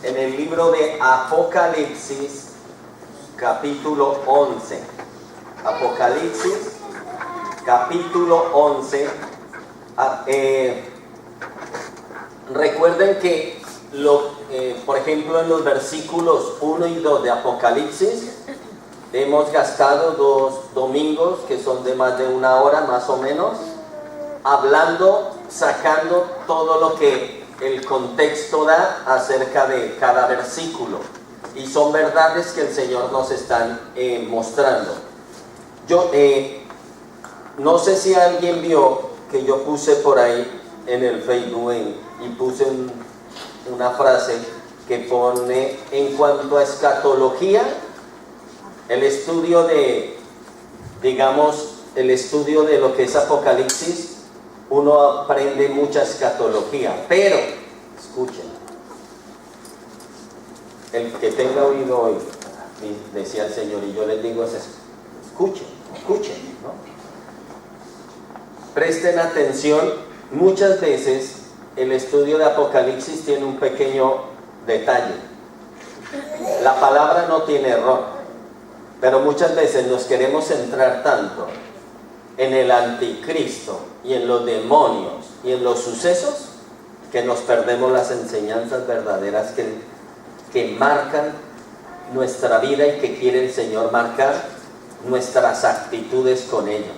en el libro de Apocalipsis, capítulo 11. Apocalipsis, capítulo 11. Recuerden que, por ejemplo, en los versículos 1 y 2 de Apocalipsis, hemos gastado 2 domingos, que son de más de 1 hora más o menos, hablando, sacando todo lo que el contexto da acerca de cada versículo. Y son verdades que el Señor nos está mostrando. Yo no sé si alguien vio que yo puse por ahí en el Facebook y puse una frase que pone: en cuanto a escatología, el estudio de, digamos, el estudio de lo que es Apocalipsis, uno aprende mucha escatología, pero, escuchen, el que tenga oído hoy, decía el Señor, y yo les digo, escuchen, ¿no? Presten atención. Muchas veces el estudio de Apocalipsis tiene un pequeño detalle. La palabra no tiene error, pero muchas veces nos queremos centrar tanto en el anticristo y en los demonios y en los sucesos que nos perdemos las enseñanzas verdaderas que marcan nuestra vida y que quiere el Señor marcar nuestras actitudes con ella.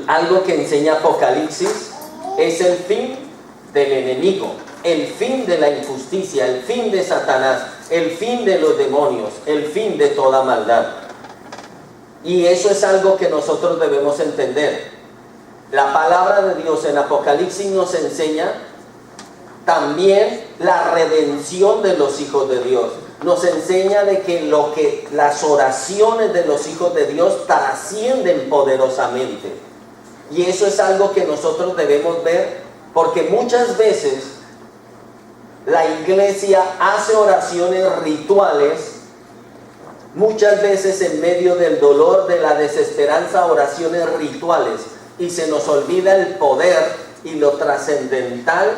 Algo que enseña Apocalipsis es el fin del enemigo, el fin de la injusticia, el fin de Satanás, el fin de los demonios, el fin de toda maldad. Y eso es algo que nosotros debemos entender. La palabra de Dios en Apocalipsis nos enseña también la redención de los hijos de Dios. Nos enseña de que las oraciones de los hijos de Dios trascienden poderosamente. Y eso es algo que nosotros debemos ver, porque muchas veces la iglesia hace oraciones rituales, muchas veces en medio del dolor, de la desesperanza, oraciones rituales, y se nos olvida el poder y lo trascendental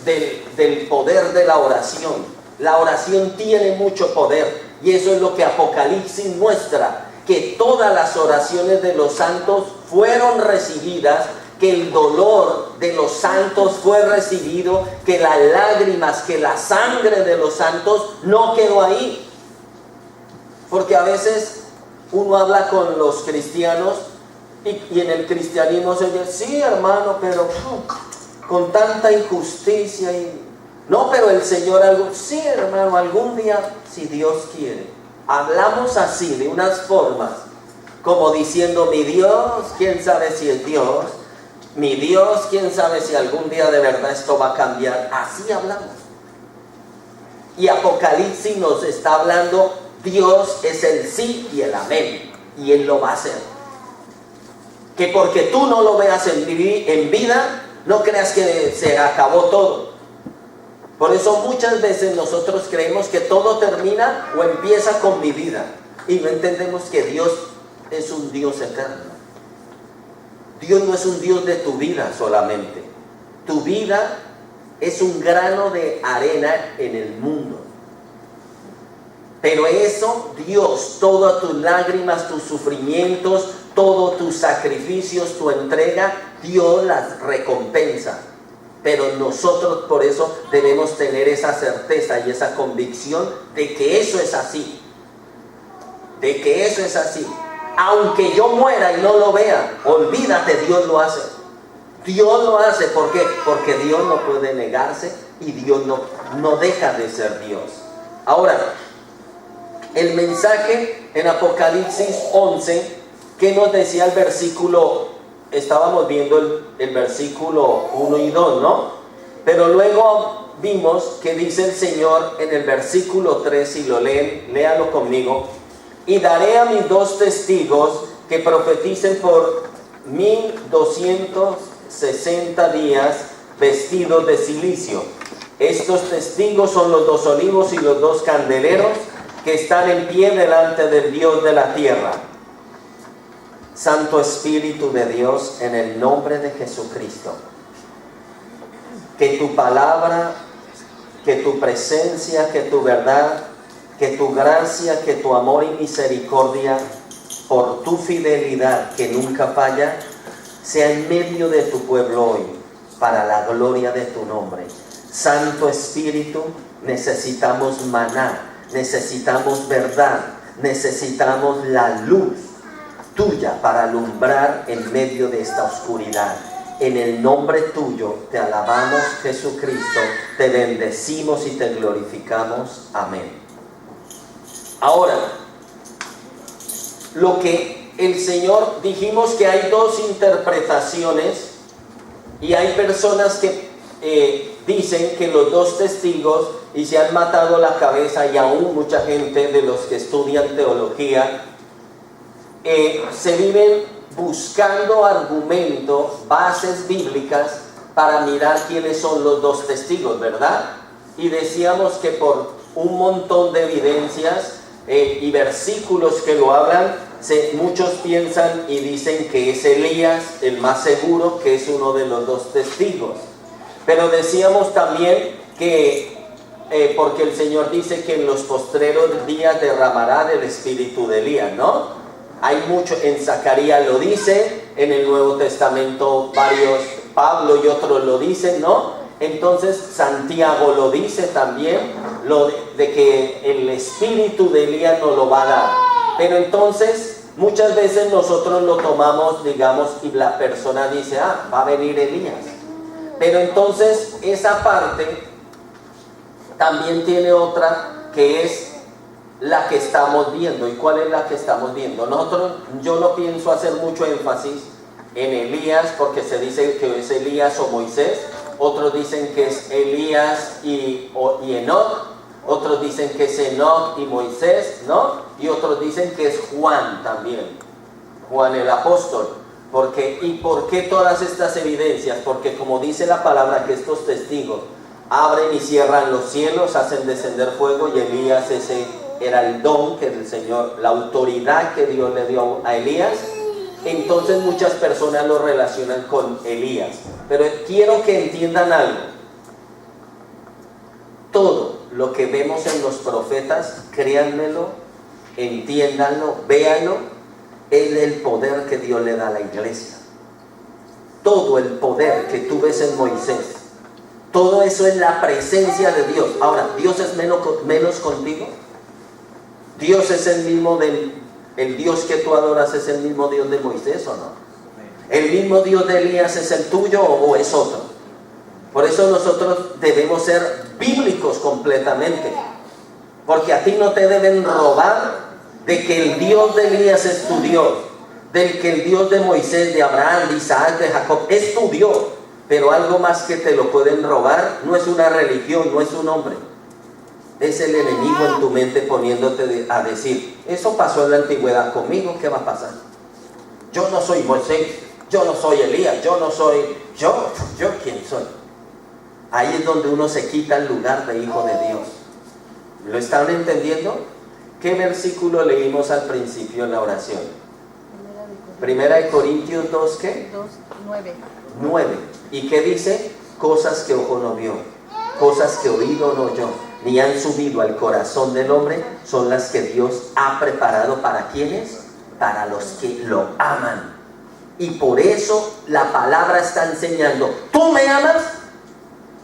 del poder de la oración. La oración tiene mucho poder, y eso es lo que Apocalipsis muestra, que todas las oraciones de los santos fueron recibidas, que el dolor de los santos fue recibido, que las lágrimas, que la sangre de los santos no quedó ahí. Porque a veces uno habla con los cristianos y en el cristianismo se dice: sí, hermano, pero con tanta injusticia no, pero el Señor sí, hermano, algún día, si Dios quiere. Hablamos así, de unas formas, como diciendo: mi Dios, quién sabe si es Dios, mi Dios, quién sabe si algún día de verdad esto va a cambiar. Así hablamos. Y Apocalipsis nos está hablando: Dios es el sí y el amén, y Él lo va a hacer. Que porque tú no lo veas en vida, no creas que se acabó todo. Por eso muchas veces nosotros creemos que todo termina o empieza con mi vida, y no entendemos que Dios es un Dios eterno. Dios no es un Dios de tu vida solamente. Tu vida es un grano de arena en el mundo. Pero eso, Dios, todas tus lágrimas, tus sufrimientos, todos tus sacrificios, tu entrega, Dios las recompensa. Pero nosotros por eso debemos tener esa certeza y esa convicción de que eso es así. De que eso es así. Aunque yo muera y no lo vea, olvídate, Dios lo hace. Dios lo hace. ¿Por qué? Porque Dios no puede negarse y Dios no deja de ser Dios. Ahora, el mensaje en Apocalipsis 11, ¿qué nos decía el versículo? Estábamos viendo el versículo 1 y 2, ¿no? Pero luego vimos que dice el Señor en el versículo 3, si lo leen, léalo conmigo: y daré a mis 2 testigos que profeticen por 1260 días vestidos de cilicio. Estos testigos son los 2 olivos y los 2 candeleros que están en pie delante del Dios de la tierra. Santo Espíritu de Dios, en el nombre de Jesucristo, que tu palabra, que tu presencia, que tu verdad, que tu gracia, que tu amor y misericordia, por tu fidelidad que nunca falla, sea en medio de tu pueblo hoy, para la gloria de tu nombre. Santo Espíritu, necesitamos maná, necesitamos verdad, necesitamos la luz tuya para alumbrar en medio de esta oscuridad. En el nombre tuyo te alabamos, Jesucristo, te bendecimos y te glorificamos. Amén. Ahora, lo que el Señor, dijimos que hay dos interpretaciones y hay personas que dicen que los dos testigos y se han matado la cabeza, y aún mucha gente de los que estudian teología se viven buscando argumentos, bases bíblicas para mirar quiénes son los dos testigos, ¿verdad? Y decíamos que por un montón de evidencias y versículos que lo hablan, muchos piensan y dicen que es Elías el más seguro, que es uno de los dos testigos. Pero decíamos también que porque el Señor dice que en los postreros días derramará del espíritu de Elías, ¿no? Hay mucho, en Zacarías lo dice, en el Nuevo Testamento varios, Pablo y otros lo dicen, ¿no? Entonces Santiago lo dice también, de que el espíritu de Elías nos lo va a dar. Pero entonces muchas veces nosotros lo tomamos, digamos, y la persona dice, va a venir Elías. Pero entonces esa parte también tiene otra que es la que estamos viendo. ¿Y cuál es la que estamos viendo? Yo no pienso hacer mucho énfasis en Elías, porque se dice que es Elías o Moisés. Otros dicen que es Elías y Enoc. Otros dicen que es Enoc y Moisés, ¿no? Y otros dicen que es Juan también, Juan el apóstol. ¿Y por qué todas estas evidencias? Porque como dice la palabra, que estos testigos abren y cierran los cielos, hacen descender fuego, y Elías ese era el don que el Señor, la autoridad que Dios le dio a Elías. Entonces muchas personas lo relacionan con Elías. Pero quiero que entiendan algo. Todo lo que vemos en los profetas, créanmelo, entiéndanlo, véanlo, es el poder que Dios le da a la iglesia. Todo el poder que tú ves en Moisés, todo eso es la presencia de Dios. Ahora, ¿Dios es menos contigo? ¿Dios es el mismo el Dios que tú adoras es el mismo Dios de Moisés o no? ¿El mismo Dios de Elías es el tuyo o es otro? Por eso nosotros debemos ser bíblicos completamente, porque a ti no te deben robar de que el Dios de Elías es tu Dios, del que el Dios de Moisés, de Abraham, de Isaac, de Jacob es tu Dios. Pero algo más que te lo pueden robar no es una religión, no es un hombre. Es el enemigo en tu mente poniéndote a decir, eso pasó en la antigüedad conmigo, ¿qué va a pasar? Yo no soy Moisés, yo no soy Elías, yo ¿quién soy? Ahí es donde uno se quita el lugar de hijo de Dios. ¿Lo están entendiendo? ¿Qué versículo leímos al principio en la oración? Primera de Corintios 2, ¿qué? 9. ¿Y qué dice? Cosas que ojo no vio, cosas que oído no oyó, ni han subido al corazón del hombre, son las que Dios ha preparado ¿para quiénes? Para los que lo aman. Y por eso la palabra está enseñando, ¿tú me amas?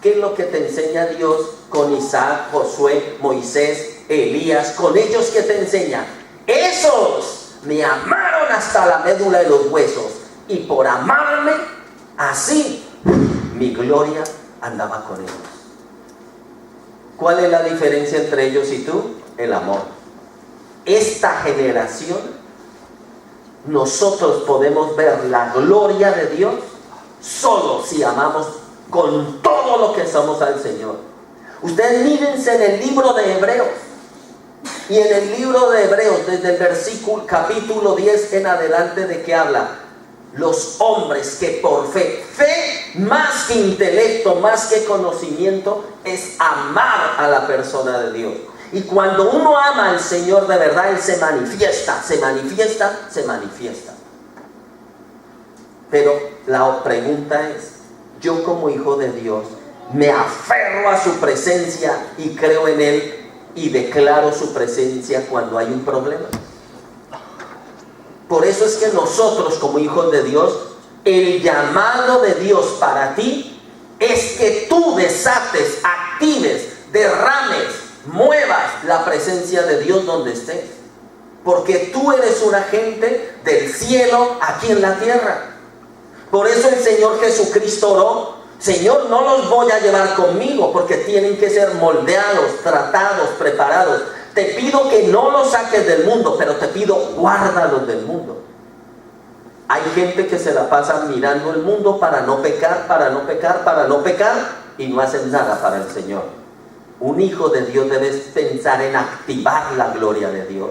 ¿Qué es lo que te enseña Dios con Isaac, Josué, Moisés, Elías? Con ellos, ¿qué te enseña? Esos me amaron hasta la médula de los huesos, y por amarme así mi gloria andaba con ellos. ¿Cuál es la diferencia entre ellos y tú? El amor. Esta generación, nosotros podemos ver la gloria de Dios solo si amamos con todo lo que somos al Señor. Ustedes mírense en el libro de Hebreos, y en el libro de Hebreos, desde el versículo capítulo 10 en adelante, ¿de qué habla? Los hombres que por fe más que intelecto, más que conocimiento, es amar a la persona de Dios. Y cuando uno ama al Señor de verdad, Él se manifiesta. Pero la pregunta es, yo como hijo de Dios, Me aferro a su presencia y creo en Él y declaro su presencia cuando hay un problema. Por eso es que nosotros como hijos de Dios, el llamado de Dios para ti es que tú desates, actives, derrames, muevas la presencia de Dios donde estés. Porque tú eres un agente del cielo aquí en la tierra. Por eso el Señor Jesucristo oró: Señor, no los voy a llevar conmigo porque tienen que ser moldeados, tratados, preparados. Te pido que no los saques del mundo, pero te pido guárdalos del mundo. Hay gente que se la pasa mirando el mundo para no pecar, para no pecar, para no pecar, y no hacen nada para el Señor. Un hijo de Dios debe pensar en activar la gloria de Dios,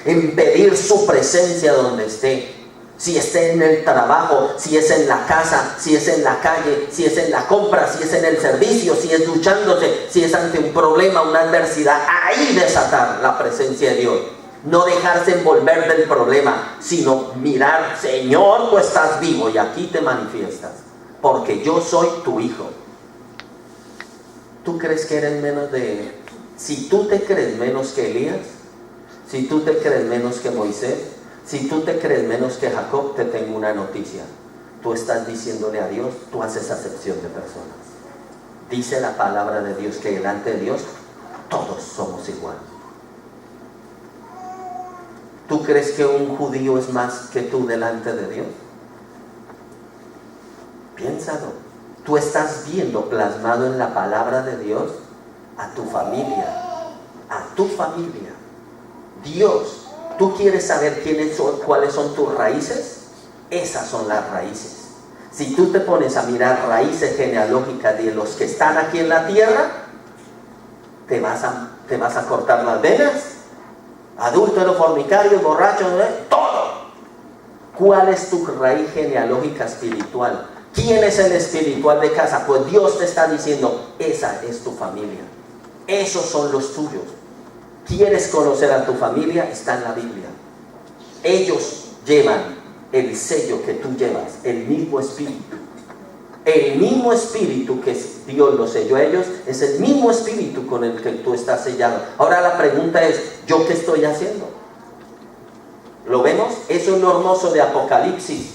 en pedir su presencia donde esté. Si esté en el trabajo, si es en la casa, si es en la calle, si es en la compra, si es en el servicio, si es duchándose, si es ante un problema, una adversidad, ahí desatar la presencia de Dios. No dejarse envolver del problema, sino mirar: Señor, tú estás vivo y aquí te manifiestas, porque yo soy tu hijo. ¿Tú crees que eres menos de... Si tú te crees menos que Elías, si tú te crees menos que Moisés, si tú te crees menos que Jacob, te tengo una noticia. Tú estás diciéndole a Dios, tú haces acepción de personas. Dice la palabra de Dios que delante de Dios todos somos iguales. ¿Tú crees que un judío es más que tú delante de Dios? Piénsalo. Tú estás viendo plasmado en la palabra de Dios a tu familia. A tu familia. Dios. ¿Tú quieres saber cuáles son tus raíces? Esas son las raíces. Si tú te pones a mirar raíces genealógicas de los que están aquí en la tierra, te vas a cortar las venas. Adúltero, fornicario, borracho, todo. ¿Cuál es tu raíz genealógica espiritual? ¿Quién es el espiritual de casa? Pues Dios te está diciendo: esa es tu familia. Esos son los tuyos. ¿Quieres conocer a tu familia? Está en la Biblia. Ellos llevan el sello que tú llevas, el mismo espíritu. El mismo espíritu que Dios los selló a ellos es el mismo espíritu con el que tú estás sellado. Ahora la pregunta es: ¿yo qué estoy haciendo? ¿Lo vemos? Eso es lo hermoso de Apocalipsis.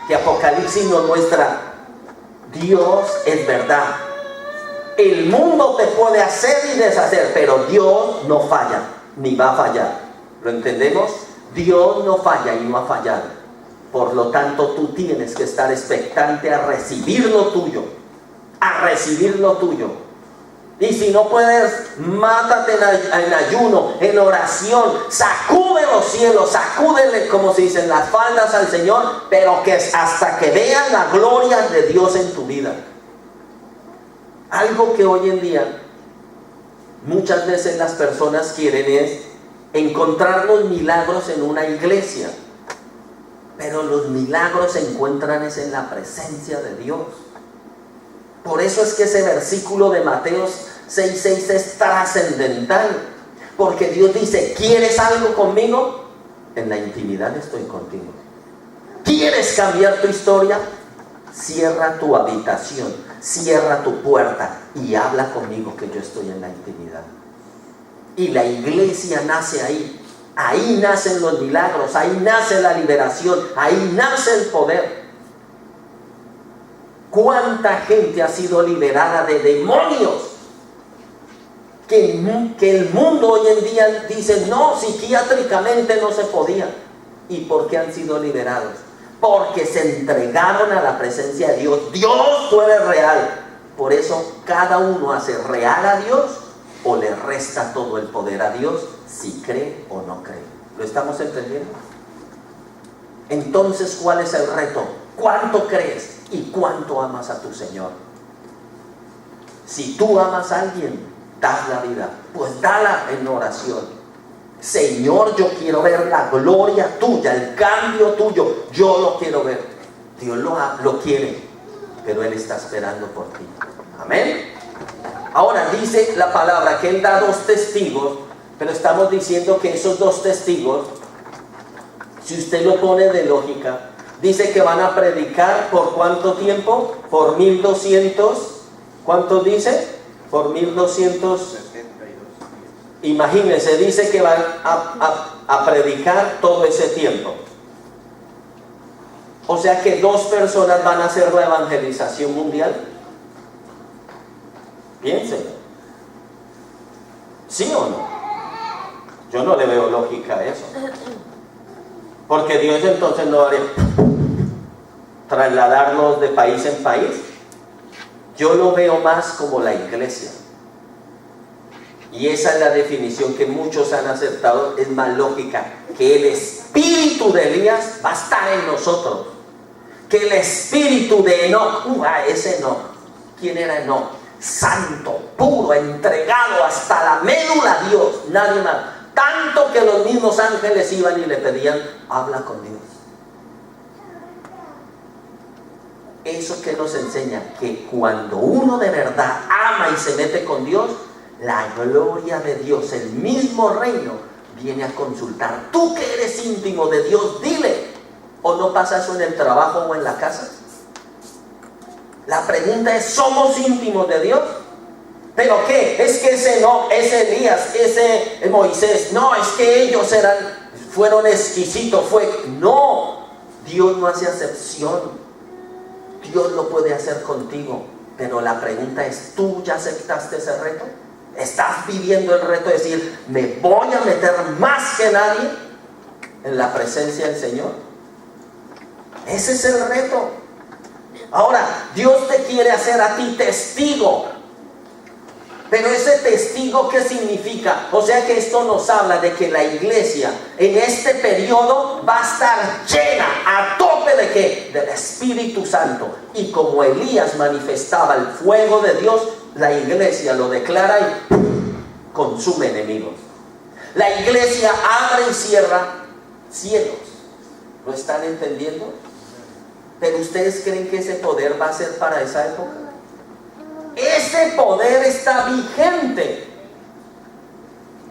Que Apocalipsis nos muestra: Dios es verdad. El mundo te puede hacer y deshacer, pero Dios no falla, ni va a fallar. ¿Lo entendemos? Dios no falla y no ha fallado. Por lo tanto, tú tienes que estar expectante a recibir lo tuyo. A recibir lo tuyo. Y si no puedes, mátate en ayuno, en oración. Sacude los cielos, sacúdele, como se dicen, las faldas al Señor, pero que hasta que vean la gloria de Dios en tu vida. Algo que hoy en día muchas veces las personas quieren es encontrar los milagros en una iglesia, pero los milagros se encuentran es en la presencia de Dios. Por eso es que ese versículo de Mateo 6:6 es trascendental, porque Dios dice: ¿quieres algo conmigo? En la intimidad estoy contigo. ¿Quieres cambiar tu historia? Cierra tu habitación, cierra tu puerta y habla conmigo, que yo estoy en la intimidad. Y la iglesia nace ahí. Ahí nacen los milagros, ahí nace la liberación, ahí nace el poder. ¿Cuánta gente ha sido liberada de demonios? Que el mundo hoy en día dice: no, psiquiátricamente no se podía. ¿Y por qué han sido liberados? Porque se entregaron a la presencia de Dios. Dios, tú eres real. Por eso cada uno hace real a Dios o le resta todo el poder a Dios, si cree o no cree. ¿Lo estamos entendiendo? Entonces, ¿cuál es el reto? ¿Cuánto crees y cuánto amas a tu Señor? Si tú amas a alguien, das la vida, pues dala en oración. Señor, yo quiero ver la gloria tuya, el cambio tuyo, yo lo quiero ver. Dios lo quiere, pero Él está esperando por ti. Amén. Ahora dice la palabra que Él da 2 testigos, pero estamos diciendo que esos 2 testigos, si usted lo pone de lógica, dice que van a predicar ¿por cuánto tiempo? Por 1240 ¿Cuántos dice? Por 1272. Imagínense, dice que van a predicar todo ese tiempo. O sea que 2 personas van a hacer la evangelización mundial. Piénsenlo. ¿Sí o no? Yo no le veo lógica a eso. Porque Dios entonces no haría trasladarnos de país en país. Yo lo veo más como la iglesia. Y esa es la definición que muchos han aceptado, es más lógica, que el espíritu de Elías va a estar en nosotros, que el espíritu de Enoc, ese Enoc, ¿quién era Enoc? Santo, puro, entregado hasta la médula a Dios, nadie más, tanto que los mismos ángeles iban y le pedían, habla con Dios. Eso que nos enseña, que cuando uno de verdad ama y se mete con Dios, la gloria de Dios, el mismo reino, viene a consultar. Tú que eres íntimo de Dios, dile. ¿O no pasa eso en el trabajo o en la casa? La pregunta es, ¿somos íntimos de Dios? ¿Pero qué? Es que ese no, ese Elías, ese Moisés, no, es que ellos fueron exquisitos, no, Dios no hace acepción. Dios lo puede hacer contigo, pero la pregunta es, ¿tú ya aceptaste ese reto? ¿Estás viviendo el reto de decir, me voy a meter más que nadie en la presencia del Señor? Ese es el reto. Ahora, Dios te quiere hacer a ti testigo. Pero ese testigo, ¿qué significa? O sea que esto nos habla de que la iglesia en este periodo va a estar llena a tope ¿de qué? Del Espíritu Santo. Y como Elías manifestaba el fuego de Dios, la iglesia lo declara y consume enemigos. La iglesia abre y cierra cielos. ¿Lo están entendiendo? Pero ¿ustedes creen que ese poder va a ser para esa época? Ese poder está vigente.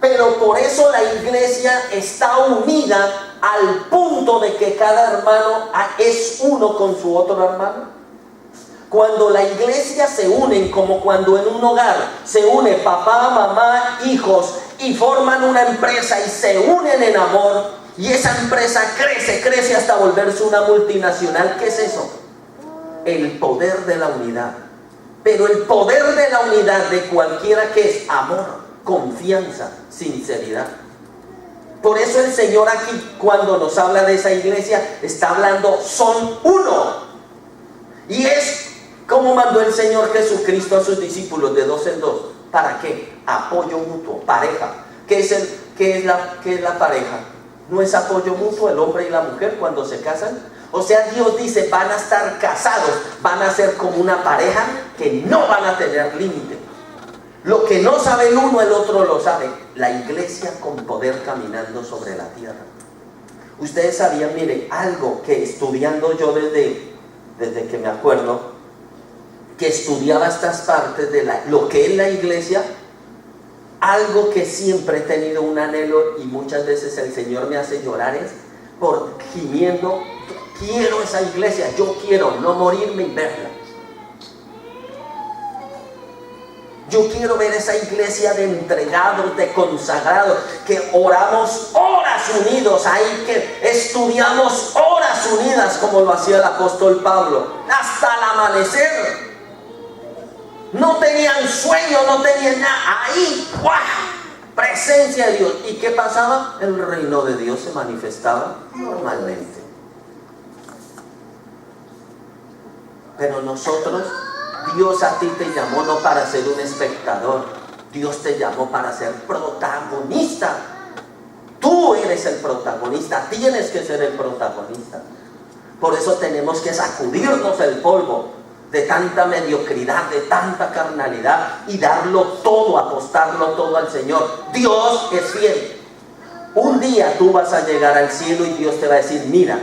Pero por eso la iglesia está unida al punto de que cada hermano es uno con su otro hermano. Cuando la iglesia se unen, como cuando en un hogar se une papá, mamá, hijos y forman una empresa y se unen en amor, y esa empresa crece hasta volverse una multinacional. ¿Qué es eso? El poder de la unidad. Pero el poder de la unidad de cualquiera que es amor, confianza, sinceridad. Por eso el Señor aquí, cuando nos habla de esa iglesia, está hablando, son uno. Y es como mandó el Señor Jesucristo a sus discípulos de 2 en 2. ¿Para qué? Apoyo mutuo, pareja. ¿Qué es la pareja? ¿No es apoyo mutuo el hombre y la mujer cuando se casan? O sea, Dios dice, van a estar casados, van a ser como una pareja que no van a tener límite. Lo que no sabe el uno, el otro lo sabe. La iglesia con poder caminando sobre la tierra. Ustedes sabían, mire, algo que estudiando yo desde que me acuerdo, que estudiaba estas partes de lo que es la iglesia, algo que siempre he tenido un anhelo y muchas veces el Señor me hace llorar es por gimiendo, quiero esa iglesia, yo quiero no morirme y verla. Yo quiero ver esa iglesia de entregados, de consagrados, que oramos horas unidos, ahí que estudiamos horas unidas como lo hacía el apóstol Pablo, hasta el amanecer. No tenían sueño, no tenían nada, ahí, ¡guau!, presencia de Dios. ¿Y qué pasaba? El reino de Dios se manifestaba normalmente. Pero nosotros, Dios a ti te llamó no para ser un espectador, Dios te llamó para ser protagonista. Tú eres el protagonista, tienes que ser el protagonista. Por eso tenemos que sacudirnos el polvo de tanta mediocridad, de tanta carnalidad, y darlo todo, apostarlo todo al Señor. Dios es fiel. Un día tú vas a llegar al cielo y Dios te va a decir, mira,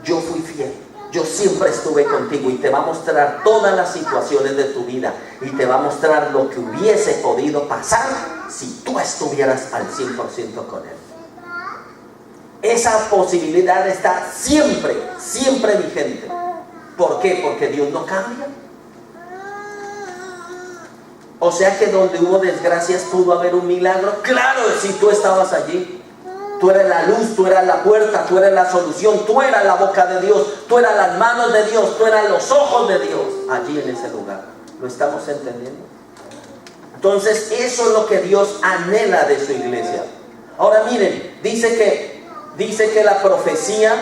yo fui fiel, yo siempre estuve contigo, y te va a mostrar todas las situaciones de tu vida, y te va a mostrar lo que hubiese podido pasar si tú estuvieras al 100% con Él. Esa posibilidad está siempre, siempre vigente. ¿Por qué? Porque Dios no cambia. O sea que donde hubo desgracias pudo haber un milagro. Claro, si tú estabas allí. Tú eres la luz, tú eras la puerta, tú eres la solución, tú eras la boca de Dios, tú eras las manos de Dios, tú eras los ojos de Dios, allí en ese lugar. ¿Lo estamos entendiendo? Entonces eso es lo que Dios anhela de su iglesia. Ahora miren, dice que la profecía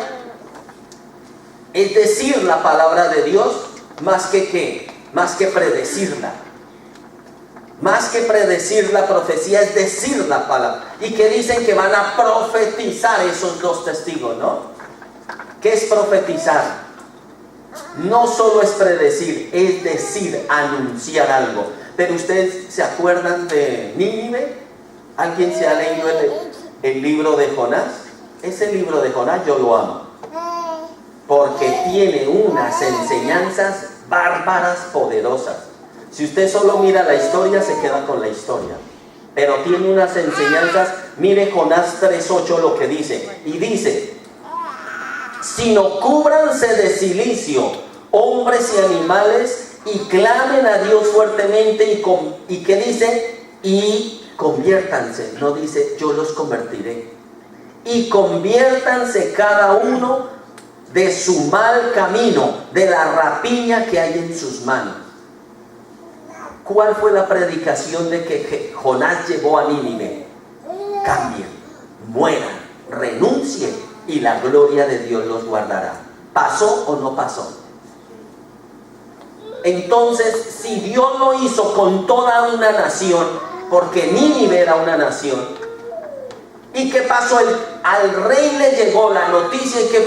es decir la palabra de Dios más que ¿qué? Más que predecirla. Más que predecir la profecía es decir la palabra. Y que dicen que van a profetizar esos dos testigos, ¿no? ¿Qué es profetizar? No solo es predecir, es decir, anunciar algo. Pero ustedes se acuerdan de Nínive. ¿Alguien se ha leído el libro de Jonás? Ese libro de Jonás yo lo amo. Porque tiene unas enseñanzas bárbaras, poderosas. Si usted solo mira la historia, se queda con la historia. Pero tiene unas enseñanzas. Mire Jonás 3:8 lo que dice. Y dice: sino cúbranse de cilicio hombres y animales, y clamen a Dios fuertemente, y que dice, y conviértanse. No dice yo los convertiré. Y conviértanse cada uno de su mal camino, de la rapiña que hay en sus manos. ¿Cuál fue la predicación de que Jonás llevó a Nínive? Cambien, mueran, renuncien, y la gloria de Dios los guardará. ¿Pasó o no pasó? Entonces, si Dios lo hizo con toda una nación, porque Nínive era una nación, ¿y qué pasó? Al rey le llegó la noticia y que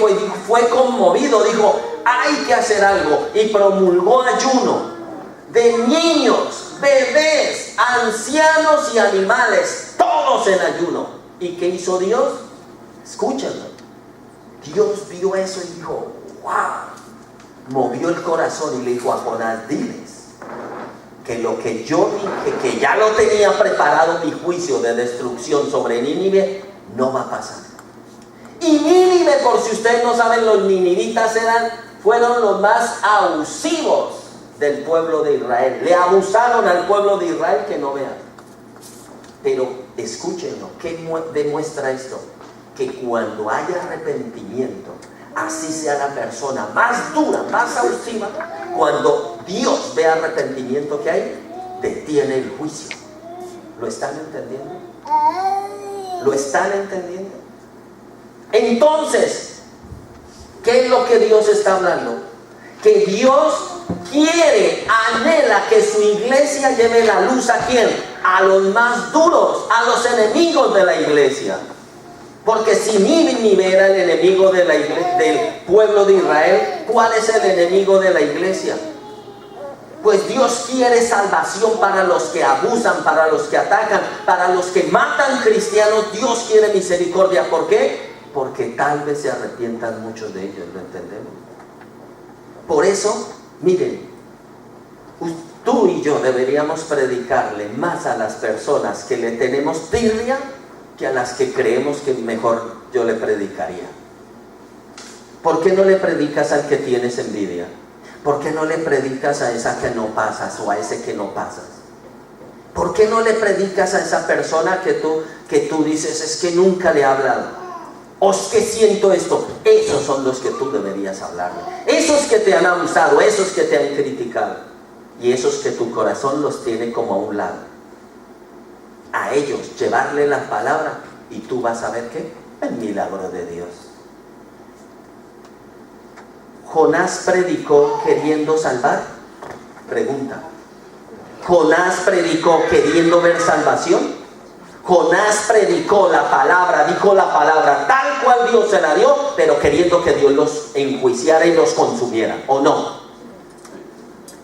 fue conmovido, dijo, hay que hacer algo, y promulgó ayuno de niños, bebés, ancianos y animales, todos en ayuno. ¿Y qué hizo Dios? Escúchenlo. Dios vio eso y dijo, wow. Movió el corazón y le dijo a Jonás, diles que lo que yo dije, que ya lo tenía preparado mi juicio de destrucción sobre Nínive, no va a pasar. Y Nínive, por si ustedes no saben, los ninivitas fueron los más abusivos del pueblo de Israel. Le abusaron al pueblo de Israel que no vean. Pero escúchenlo, ¿qué demuestra esto? Que cuando haya arrepentimiento, así sea la persona más dura, más abusiva, cuando Dios ve arrepentimiento que hay, detiene el juicio. ¿Lo están entendiendo? ¿Lo están entendiendo? Entonces, ¿qué es lo que Dios está hablando? Que Dios quiere, anhela que su iglesia lleve la luz ¿a quién? A los más duros, a los enemigos de la iglesia. Porque si Nínive era el enemigo de del pueblo de Israel, ¿cuál es el enemigo de la iglesia? Pues Dios quiere salvación para los que abusan, para los que atacan, para los que matan cristianos. Dios quiere misericordia. ¿Por qué? Porque tal vez se arrepientan muchos de ellos, ¿lo entendemos? Por eso, miren, tú y yo deberíamos predicarle más a las personas que le tenemos tirria que a las que creemos que mejor yo le predicaría. ¿Por qué no le predicas al que tienes envidia? ¿Por qué no le predicas a esa que no pasas o a ese que no pasas? ¿Por qué no le predicas a esa persona que tú dices, es que nunca le he hablado? O es que siento esto. Esos son los que tú deberías hablarle. Esos que te han abusado, esos que te han criticado, y esos que tu corazón los tiene como a un lado. A ellos llevarle la palabra y tú vas a ver ¿qué? El milagro de Dios. ¿Jonás predicó queriendo salvar? Pregunta. ¿Jonás predicó queriendo ver salvación? Jonás predicó la palabra, dijo la palabra tal cual Dios se la dio, pero queriendo que Dios los enjuiciara y los consumiera, ¿o no?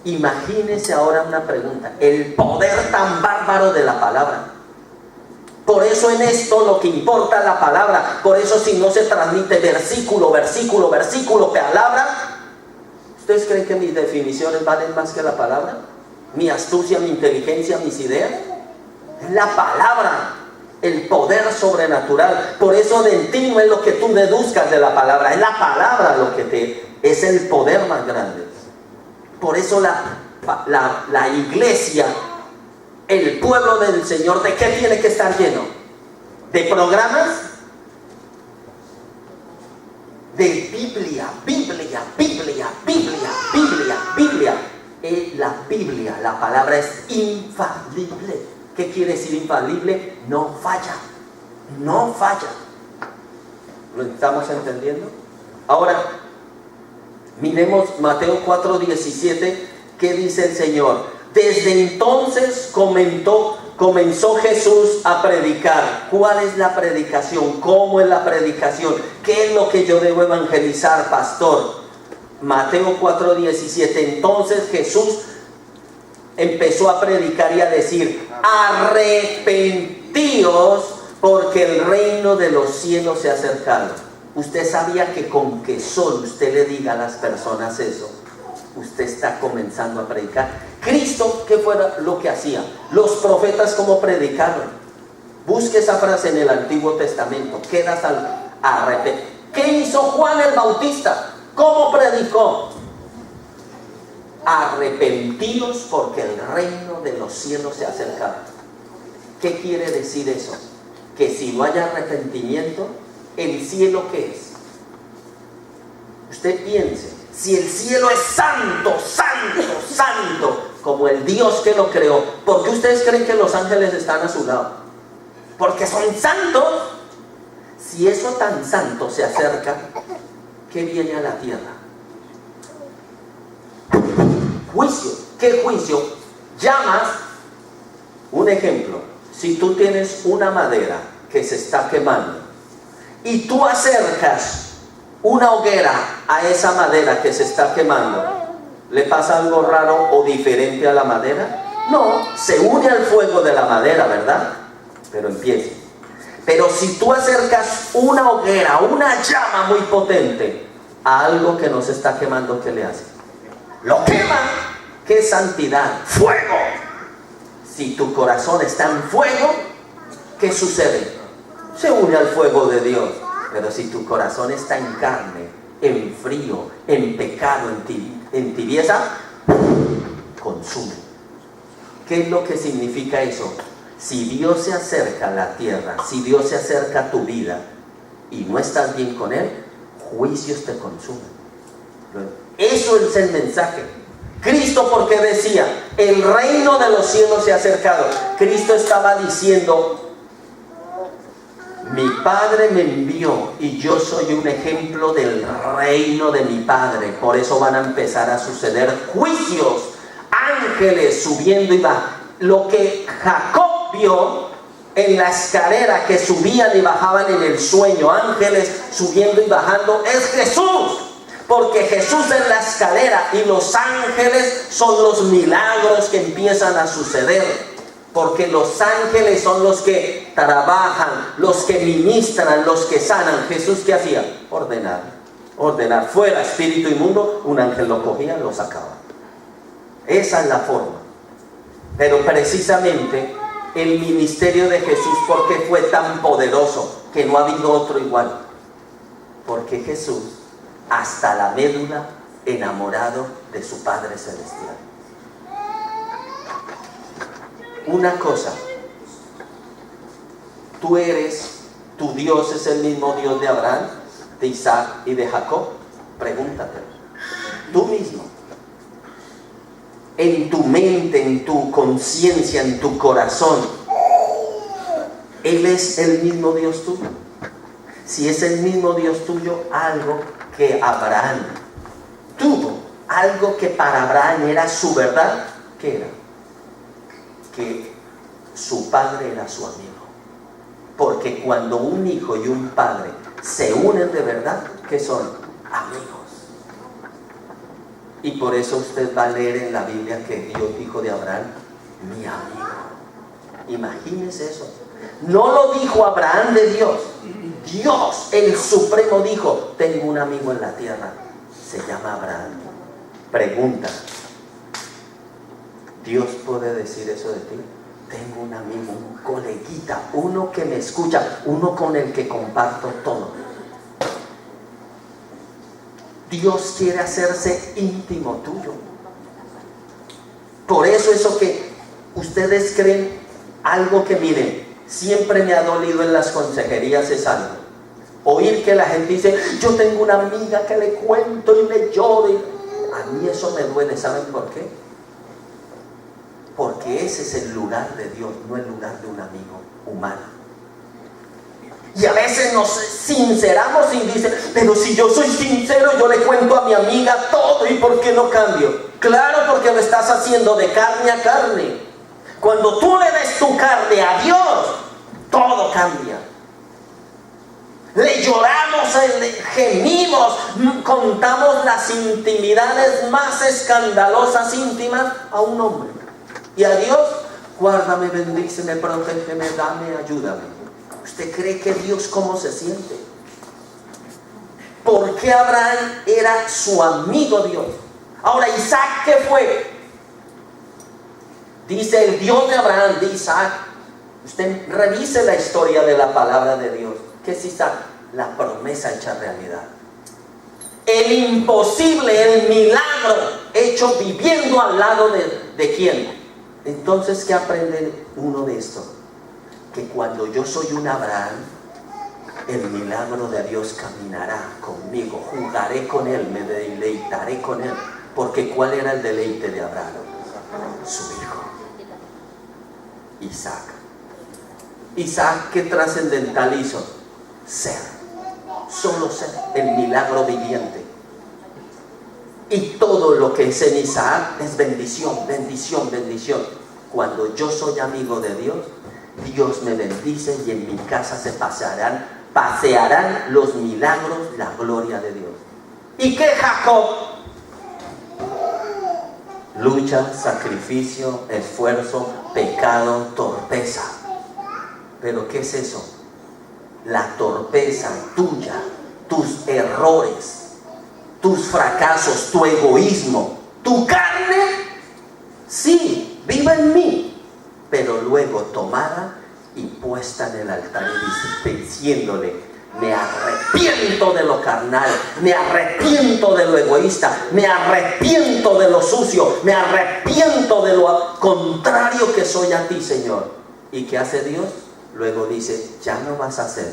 Imagínese ahora una pregunta, el poder tan bárbaro de la palabra. Por eso en esto lo que importa es la palabra. Por eso si no se transmite versículo, palabra. ¿Ustedes creen que mis definiciones valen más que la palabra? ¿Mi astucia, mi inteligencia, mis ideas? Es la palabra, el poder sobrenatural. Por eso de ti no es lo que tú deduzcas de la palabra, es la palabra lo que es el poder más grande. Por eso la iglesia El pueblo del Señor, ¿de qué tiene que estar lleno? ¿De programas? De Biblia, Biblia, Biblia, Biblia, Biblia, Biblia. La Biblia, la palabra es infalible. ¿Qué quiere decir infalible? No falla, no falla. ¿Lo estamos entendiendo? Ahora, miremos Mateo 4:17, ¿qué dice el Señor? Desde entonces comenzó Jesús a predicar. ¿Cuál es la predicación? ¿Cómo es la predicación? ¿Qué es lo que yo debo evangelizar, pastor? Mateo 4:17. Entonces Jesús empezó a predicar y a decir: arrepentíos, porque el reino de los cielos se ha acercado. Usted sabía que con que solo usted le diga a las personas eso, usted está comenzando a predicar. Cristo, ¿qué fuera lo que hacía? Los profetas, ¿cómo predicaron? Busque esa frase en el Antiguo Testamento. Quedas al arrepentir. ¿Qué hizo Juan el Bautista? ¿Cómo predicó? Arrepentíos, porque el reino de los cielos se ha acercado. ¿Qué quiere decir eso? Que si no hay arrepentimiento, ¿el cielo qué es? Usted piense, si el cielo es santo, santo, santo, como el Dios que lo creó, ¿por qué ustedes creen que los ángeles están a su lado? Porque son santos. Si eso tan santo se acerca, ¿qué viene a la tierra? Juicio. ¿Qué juicio? Llamas, un ejemplo, si tú tienes una madera que se está quemando y tú acercas una hoguera a esa madera que se está quemando, ¿le pasa algo raro o diferente a la madera? No, se une al fuego de la madera, ¿verdad? Pero empieza. Pero si tú acercas una hoguera, una llama muy potente a algo que no se está quemando, ¿qué le hace? Lo quema. ¿Qué santidad? ¡Fuego! Si tu corazón está en fuego, ¿qué sucede? Se une al fuego de Dios. Pero si tu corazón está en carne, en frío, en pecado, en tibieza, consume. ¿Qué es lo que significa eso? Si Dios se acerca a la tierra, si Dios se acerca a tu vida y no estás bien con Él, juicios te consumen. Eso es el mensaje. Cristo, porque decía, el reino de los cielos se ha acercado. Cristo estaba diciendo, mi Padre me envió y yo soy un ejemplo del reino de mi Padre. Por eso van a empezar a suceder juicios, ángeles subiendo y bajando. Lo que Jacob vio en la escalera, que subían y bajaban en el sueño, ángeles subiendo y bajando, es Jesús. Porque Jesús es la escalera y los ángeles son los milagros que empiezan a suceder. Porque los ángeles son los que trabajan, los que ministran, los que sanan. ¿Jesús qué hacía? Ordenar. Fuera espíritu inmundo, un ángel lo cogía y lo sacaba. Esa es la forma. Pero precisamente el ministerio de Jesús, ¿por qué fue tan poderoso? Que no ha habido otro igual. Porque Jesús, hasta la médula, enamorado de su Padre Celestial. Una cosa, tu Dios es el mismo Dios de Abraham, de Isaac y de Jacob. Pregúntate, tú mismo, en tu mente, en tu conciencia, en tu corazón, ¿Él es el mismo Dios tuyo? Si es el mismo Dios tuyo, algo que Abraham tuvo, algo que para Abraham era su verdad, ¿qué era? Que su padre era su amigo. Porque cuando un hijo y un padre se unen de verdad, ¿qué son? Amigos. Y por eso usted va a leer en la Biblia que Dios dijo de Abraham, mi amigo. Imagínese eso. No lo dijo Abraham de Dios. Dios, el Supremo, dijo, tengo un amigo en la tierra, se llama Abraham. Pregunta, ¿Dios puede decir eso de ti? Tengo un amigo, un coleguita, uno que me escucha, uno con el que comparto todo. Dios quiere hacerse íntimo tuyo. Por eso que ¿Ustedes creen algo que, miren, siempre me ha dolido en las consejerías es algo? Oír que la gente dice, yo tengo una amiga que le cuento y le lloro. A mí eso me duele, ¿saben por qué? Porque ese es el lugar de Dios, no el lugar de un amigo humano. Y a veces nos sinceramos y dicen, pero si yo soy sincero, yo le cuento a mi amiga todo, ¿y por qué no cambio? Claro, porque lo estás haciendo de carne a carne. Cuando tú le des tu carne a Dios, todo cambia. Le lloramos, le gemimos, contamos las intimidades más escandalosas, íntimas a un hombre. Y a Dios, guárdame, bendíceme, protégeme, dame, ayúdame. ¿Usted cree que Dios cómo se siente? ¿Por qué Abraham era su amigo Dios? Ahora, Isaac, ¿qué fue? Dice el Dios de Abraham, de Isaac. Usted revise la historia de la palabra de Dios. ¿Qué es Isaac? La promesa hecha realidad. El imposible, el milagro hecho viviendo al lado de ¿quién? Entonces, ¿qué aprende uno de esto? Que cuando yo soy un Abraham, el milagro de Dios caminará conmigo, jugaré con él, me deleitaré con él. Porque ¿cuál era el deleite de Abraham? Su hijo, Isaac. Isaac, ¿qué trascendental hizo? Ser, solo ser, el milagro viviente. Y todo lo que es en Isaac es bendición, bendición, bendición. Cuando yo soy amigo de Dios, Dios me bendice y en mi casa se pasearán los milagros, la gloria de Dios. ¿Y qué Jacob? Lucha, sacrificio, esfuerzo, pecado, torpeza. ¿Pero qué es eso? La torpeza tuya, tus errores, tus fracasos, tu egoísmo, tu carne, sí, vive en mí. Pero luego tomada y puesta en el altar y diciéndole, me arrepiento de lo carnal, me arrepiento de lo egoísta, me arrepiento de lo sucio, me arrepiento de lo contrario que soy a ti, Señor. ¿Y qué hace Dios? Luego dice, ya no vas a ser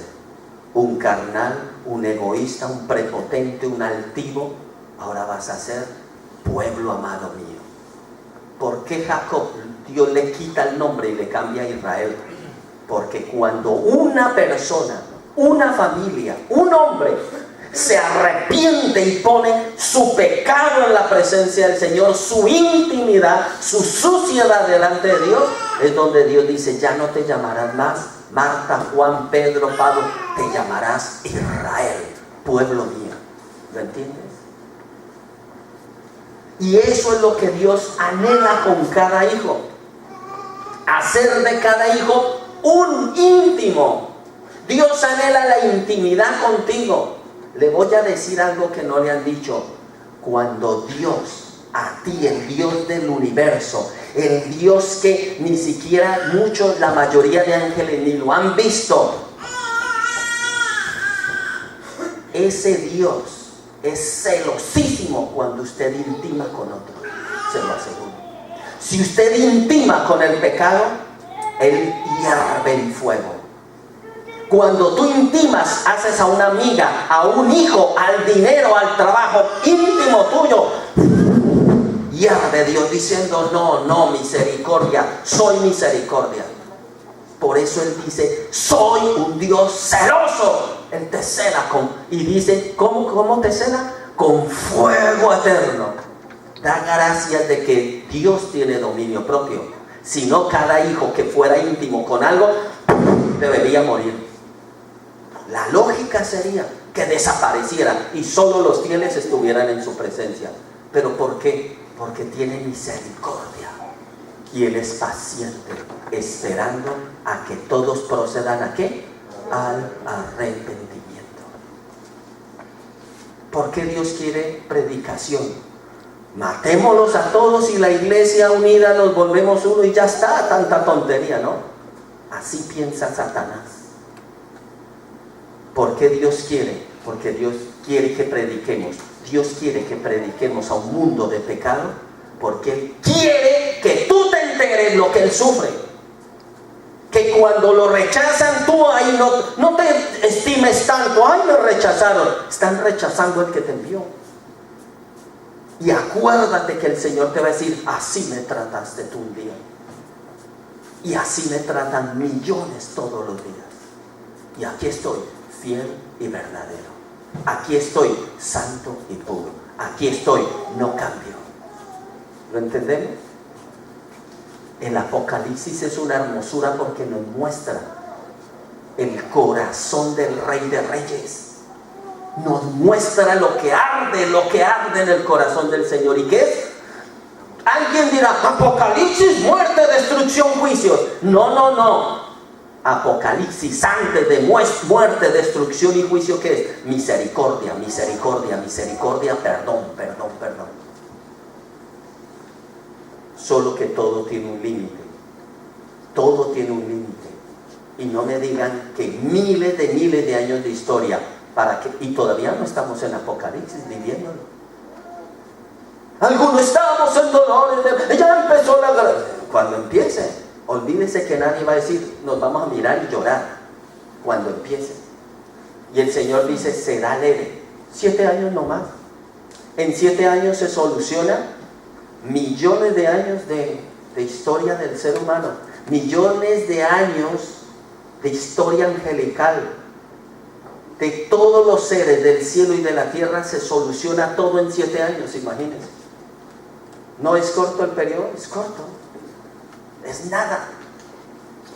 un carnal, un egoísta, un prepotente, un altivo, ahora vas a ser pueblo amado mío. ¿Por qué Jacob? Dios le quita el nombre y le cambia a Israel. Porque cuando una persona, una familia, un hombre se arrepiente y pone su pecado en la presencia del Señor, su intimidad, su suciedad delante de Dios, es donde Dios dice, ya no te llamarás más Marta, Juan, Pedro, Pablo, te llamarás Israel, pueblo mío. ¿Lo entiendes? Y eso es lo que Dios anhela con cada hijo. Hacer de cada hijo un íntimo. Dios anhela la intimidad contigo. Le voy a decir algo que no le han dicho. Cuando Dios, a ti, el Dios del universo, el Dios que ni siquiera muchos, la mayoría de ángeles ni lo han visto, ese Dios es celosísimo cuando usted intima con otro, se lo aseguro. Si usted intima con el pecado, él hierve en fuego. Cuando tú intimas, haces a una amiga, a un hijo, al dinero, al trabajo íntimo tuyo, hierve Dios diciendo, no, no, misericordia, soy misericordia. Por eso Él dice, soy un Dios celoso. Él te cela y dice, ¿cómo te cela? Con fuego eterno. Da gracias de que Dios tiene dominio propio. Si no, cada hijo que fuera íntimo con algo, debería morir. La lógica sería que desapareciera y solo los fieles estuvieran en su presencia. ¿Pero por qué? Porque tiene misericordia. Y Él es paciente, esperando a que todos procedan ¿a qué? Al arrepentimiento. ¿Por qué Dios quiere predicación? Matémoslos a todos y la iglesia unida nos volvemos uno y ya está, tanta tontería, ¿no? Así piensa Satanás. ¿Por qué Dios quiere? Porque Dios quiere que prediquemos. Dios quiere que prediquemos a un mundo de pecado, porque Él quiere que tú te enteres qué es lo que Él sufre. Que cuando lo rechazan, tú ahí no te estimes tanto. Ay, me rechazaron. Están rechazando el que te envió. Y acuérdate que el Señor te va a decir: así me trataste tú un día. Y así me tratan millones todos los días. Y aquí estoy, fiel y verdadero. Aquí estoy, santo y puro. Aquí estoy, no cambio. ¿Lo entendemos? El Apocalipsis es una hermosura porque nos muestra el corazón del Rey de Reyes. Nos muestra lo que arde en el corazón del Señor. ¿Y qué es? Alguien dirá: Apocalipsis, muerte, destrucción, juicios. No. Apocalipsis, antes de muerte, destrucción y juicio, ¿qué es? Misericordia, perdón. Solo que todo tiene un límite. Todo tiene un límite. Y no me digan que miles de años de historia y todavía no estamos en Apocalipsis viviéndolo. Algunos estamos en dolores, ya empezó la guerra. Cuando empiece, olvídese que nadie va a decir: nos vamos a mirar y llorar. Cuando empiece. Y el Señor dice: será leve. 7 años no más. En 7 años se soluciona millones de años de historia del ser humano, millones de años de historia angelical, de todos los seres del cielo y de la tierra. Se soluciona todo en 7 años, imagínense. ¿No es corto el periodo? Es corto, es nada.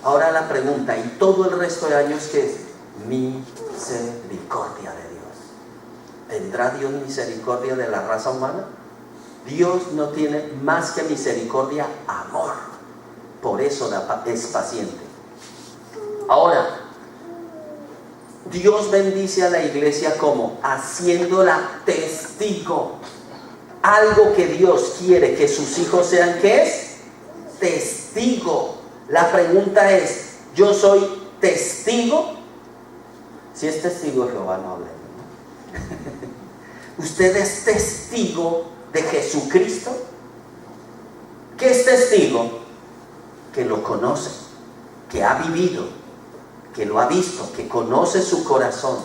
Ahora la pregunta: ¿y todo el resto de años qué es? Misericordia de Dios. ¿Tendrá Dios misericordia de la raza humana? Dios no tiene más que misericordia, amor. Por eso es paciente. Ahora, Dios bendice a la iglesia como haciéndola testigo. Algo que Dios quiere que sus hijos sean, ¿qué es? Testigo. La pregunta es: ¿yo soy testigo? Si es testigo, Jehová no habla. ¿Usted es testigo de Jesucristo? ¿Qué es testigo? Que lo conoce, que ha vivido, que lo ha visto, que conoce su corazón,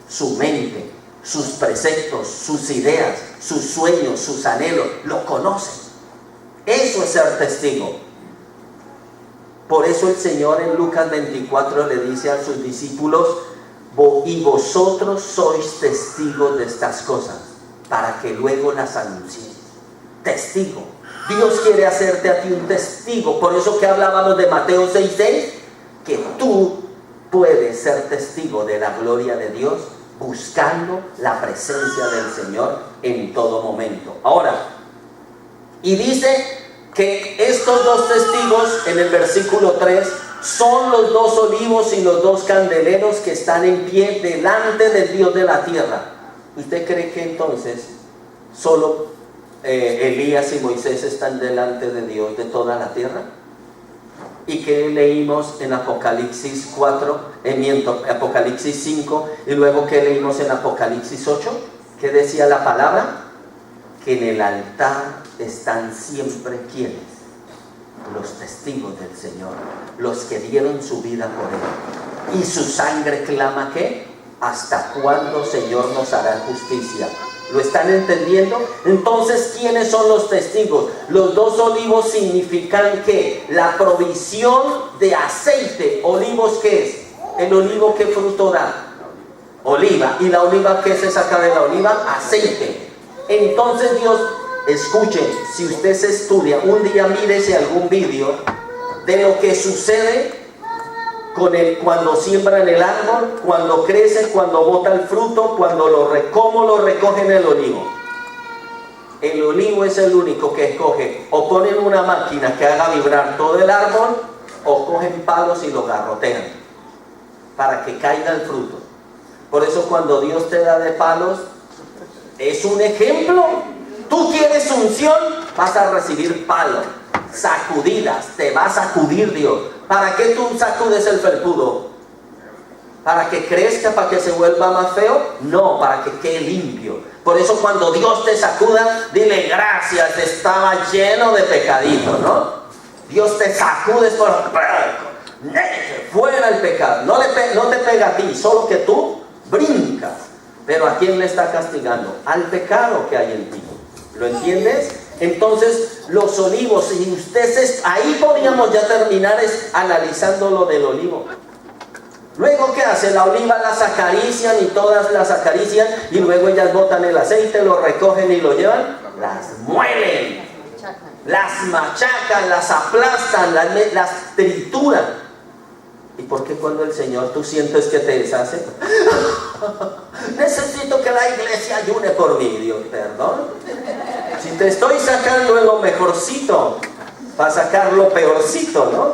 su mente, sus preceptos, sus ideas, sus sueños, sus anhelos. Lo conoce. Eso es ser testigo. Por eso el Señor en Lucas 24 le dice a sus discípulos: y vosotros sois testigos de estas cosas, para que luego las anunciéis. Testigo. Dios quiere hacerte a ti un testigo. Por eso que hablábamos de Mateo 6:6, que tú puedes ser testigo de la gloria de Dios, buscando la presencia del Señor en todo momento. Ahora, y dice que estos dos testigos, en el versículo 3, son los 2 olivos y los 2 candeleros que están en pie delante del Dios de la tierra. ¿Usted cree que entonces solo Elías y Moisés están delante de Dios de toda la tierra? ¿Y qué leímos en Apocalipsis 4, Apocalipsis 5, y luego qué leímos en Apocalipsis 8? ¿Qué decía la palabra? Que en el altar están siempre ¿quiénes? Los testigos del Señor, los que dieron su vida por Él. Y su sangre clama ¿qué? ¿Hasta cuándo, Señor, nos hará justicia? ¿Lo están entendiendo? Entonces, ¿quiénes son los testigos? Los 2 olivos significan ¿qué? La provisión de aceite. ¿Olivos qué es? ¿El olivo qué fruto da? Oliva. ¿Y la oliva qué se saca de la oliva? Aceite. Entonces Dios, escuchen, si usted se estudia, un día mírese algún vídeo de lo que sucede cuando siembran el árbol, cuando crece, cuando bota el fruto, cómo lo recogen el olivo. El olivo es el único que escoge: o ponen una máquina que haga vibrar todo el árbol, o cogen palos y lo garrotean para que caiga el fruto. Por eso cuando Dios te da de palos, es un ejemplo. Tú quieres unción, vas a recibir palos, sacudidas, te va a sacudir Dios. ¿Para qué tú sacudes el felpudo? ¿Para que crezca, para que se vuelva más feo? No, para que quede limpio. Por eso cuando Dios te sacuda, dile gracias, estaba lleno de pecadito, ¿no? Dios te sacude por fuera el pecado. No te pega a ti, solo que tú brincas. Pero ¿a quién le está castigando? Al pecado que hay en ti. ¿Lo entiendes? Entonces, los olivos, y ahí podríamos ya terminar analizando lo del olivo. Luego, ¿qué hace? La oliva las acarician y todas las acarician, y luego ellas botan el aceite, lo recogen y lo llevan, las muelen, las machacan, las aplastan, las trituran. ¿Y por qué cuando el Señor tú sientes que te deshace? Necesito que la iglesia ayune por mí. Dios, perdón. Si te estoy sacando en lo mejorcito, para sacar lo peorcito, ¿no?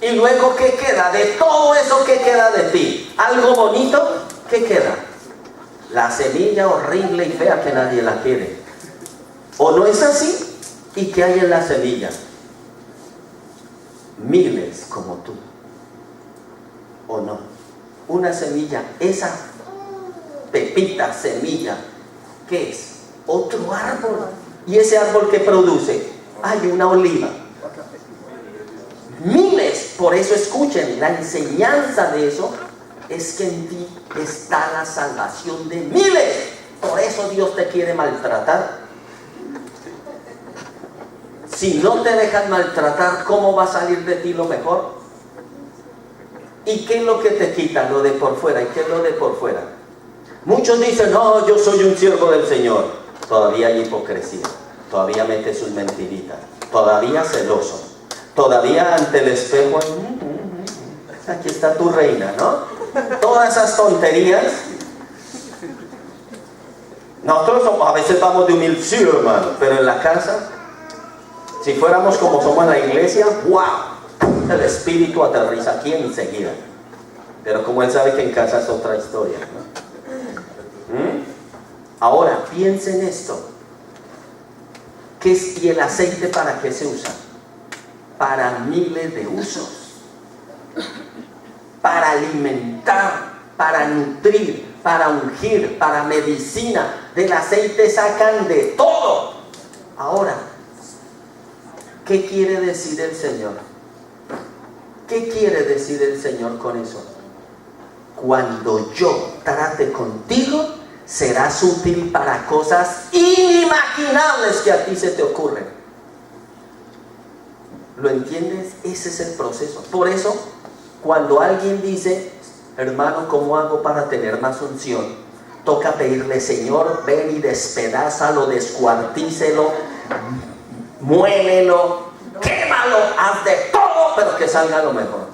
Y luego, ¿qué queda? De todo eso, ¿qué queda de ti? ¿Algo bonito? ¿Qué queda? La semilla horrible y fea que nadie la quiere. ¿O no es así? ¿Y qué hay en la semilla? Miles como tú. ¿O no? Una semilla, esa pepita, semilla, ¿qué es? Otro árbol. ¿Y ese árbol qué produce? Hay una oliva. Miles. Por eso escuchen, la enseñanza de eso es que en ti está la salvación de miles. Por eso Dios te quiere maltratar. Si no te dejan maltratar, ¿cómo va a salir de ti lo mejor? ¿Y qué es lo que te quita? Lo de por fuera. ¿Y qué es lo de por fuera? Muchos dicen, no, yo soy un siervo del Señor. Todavía hay hipocresía. Todavía mete sus mentiritas. Todavía celoso. Todavía ante el espejo. Aquí está tu reina, ¿no? Todas esas tonterías. Nosotros a veces vamos de humilde, sí, hermano, pero en la casa, si fuéramos como somos en la iglesia, ¡wow! El espíritu aterriza aquí enseguida. Pero como él sabe que en casa es otra historia, ¿no? Ahora, piensen esto. ¿Y el aceite para qué se usa? Para miles de usos. Para alimentar, para nutrir, para ungir, para medicina. Del aceite sacan de todo. Ahora, ¿qué quiere decir el Señor? ¿Qué quiere decir el Señor con eso? Cuando yo trate contigo, serás útil para cosas inimaginables que a ti se te ocurren. ¿Lo entiendes? Ese es el proceso. Por eso, cuando alguien dice, hermano, ¿cómo hago para tener más unción? Toca pedirle, Señor, ven y despedázalo, descuartícelo, muélelo, quémalo, haz de todo, pero que salga lo mejor.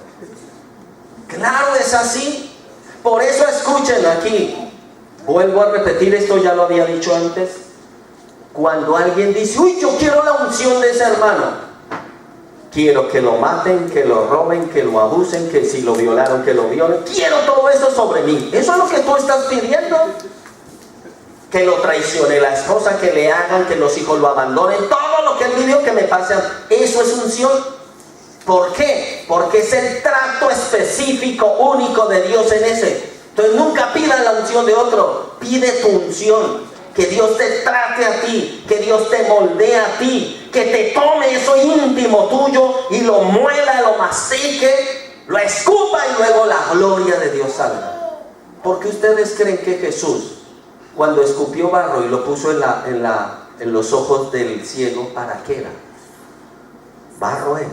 Claro, es así. Por eso escuchen aquí. Vuelvo a repetir esto, ya lo había dicho antes. Cuando alguien dice, uy, yo quiero la unción de ese hermano. Quiero que lo maten, que lo roben, que lo abusen, que si lo violaron, que lo violen. Quiero todo eso sobre mí. Eso es lo que tú estás pidiendo. Que lo traicione la esposa, que le hagan, que los hijos lo abandonen. Todo lo que él pidió que me pase. Eso es unción. ¿Por qué? Porque es el trato específico, único de Dios en ese. Entonces nunca pidas la unción de otro. Pide tu unción. Que Dios te trate a ti, que Dios te moldee a ti, que te tome eso íntimo tuyo y lo muela, lo mastique, lo escupa y luego la gloria de Dios salga. Porque ustedes creen que Jesús, cuando escupió barro y lo puso en los ojos del ciego, ¿para qué era? Barro eres.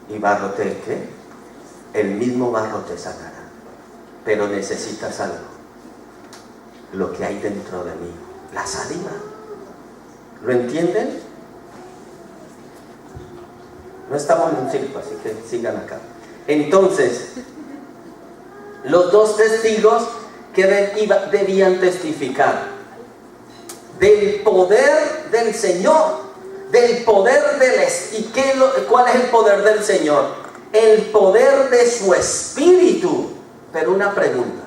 ¿Y barro qué? El mismo barro te sanará. Pero necesitas algo. Lo que hay dentro de mí, la saliva. ¿Lo entienden? No estamos en un circo, así que sigan acá. Entonces, los dos testigos que debían testificar del poder del Señor, del poder ¿y cuál es el poder del Señor? El poder de su Espíritu. Pero una pregunta.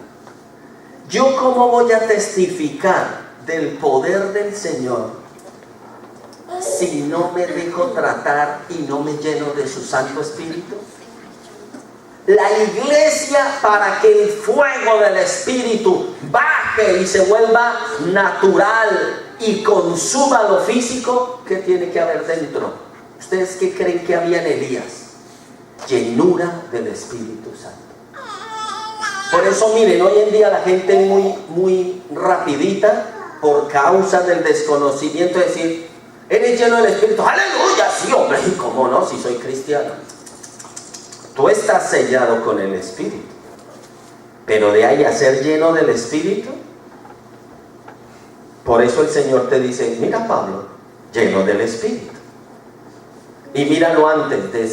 ¿Yo cómo voy a testificar del poder del Señor si no me dejo tratar y no me lleno de su Santo Espíritu? La iglesia, para que el fuego del Espíritu baje y se vuelva natural y consuma lo físico, ¿qué tiene que haber dentro? ¿Ustedes qué creen que había en Elías? Llenura del Espíritu Santo. Por eso miren, hoy en día la gente muy rapidita, por causa del desconocimiento, de decir, eres lleno del Espíritu, aleluya, sí hombre, ¿y cómo no? Si soy cristiano. Tú estás sellado con el Espíritu, pero de ahí a ser lleno del Espíritu, por eso el Señor te dice, mira Pablo, lleno del Espíritu. Y míralo antes de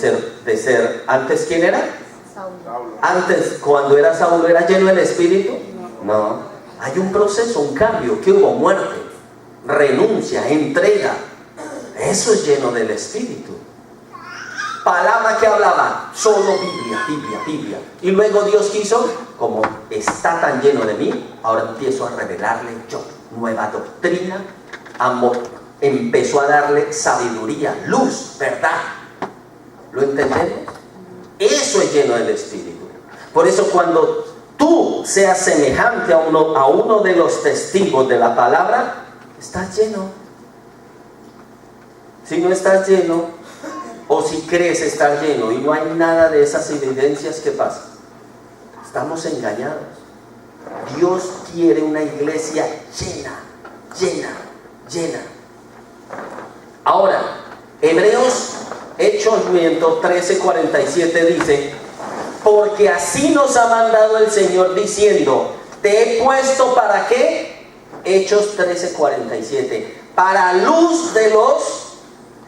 ser, ¿antes quién era? Saulo. Antes, cuando era Saulo, ¿era lleno del Espíritu? No. Hay un proceso, un cambio, que hubo muerte, renuncia, entrega. Eso es lleno del Espíritu. Palabra que hablaba, solo Biblia. Y luego Dios quiso, como está tan lleno de mí, ahora empiezo a revelarle yo nueva doctrina, amor. Empezó a darle sabiduría, luz, verdad. ¿Lo entendemos? Eso es lleno del Espíritu. Por eso cuando tú seas semejante a uno de los testigos de la palabra, estás lleno. Si no estás lleno, o si crees estar lleno y no hay nada de esas evidencias, ¿qué pasa? Estamos engañados. Dios quiere una iglesia llena. Ahora, Hebreos, Hechos 13:47 dice, porque así nos ha mandado el Señor diciendo, te he puesto ¿para qué? Hechos 13:47, para luz de los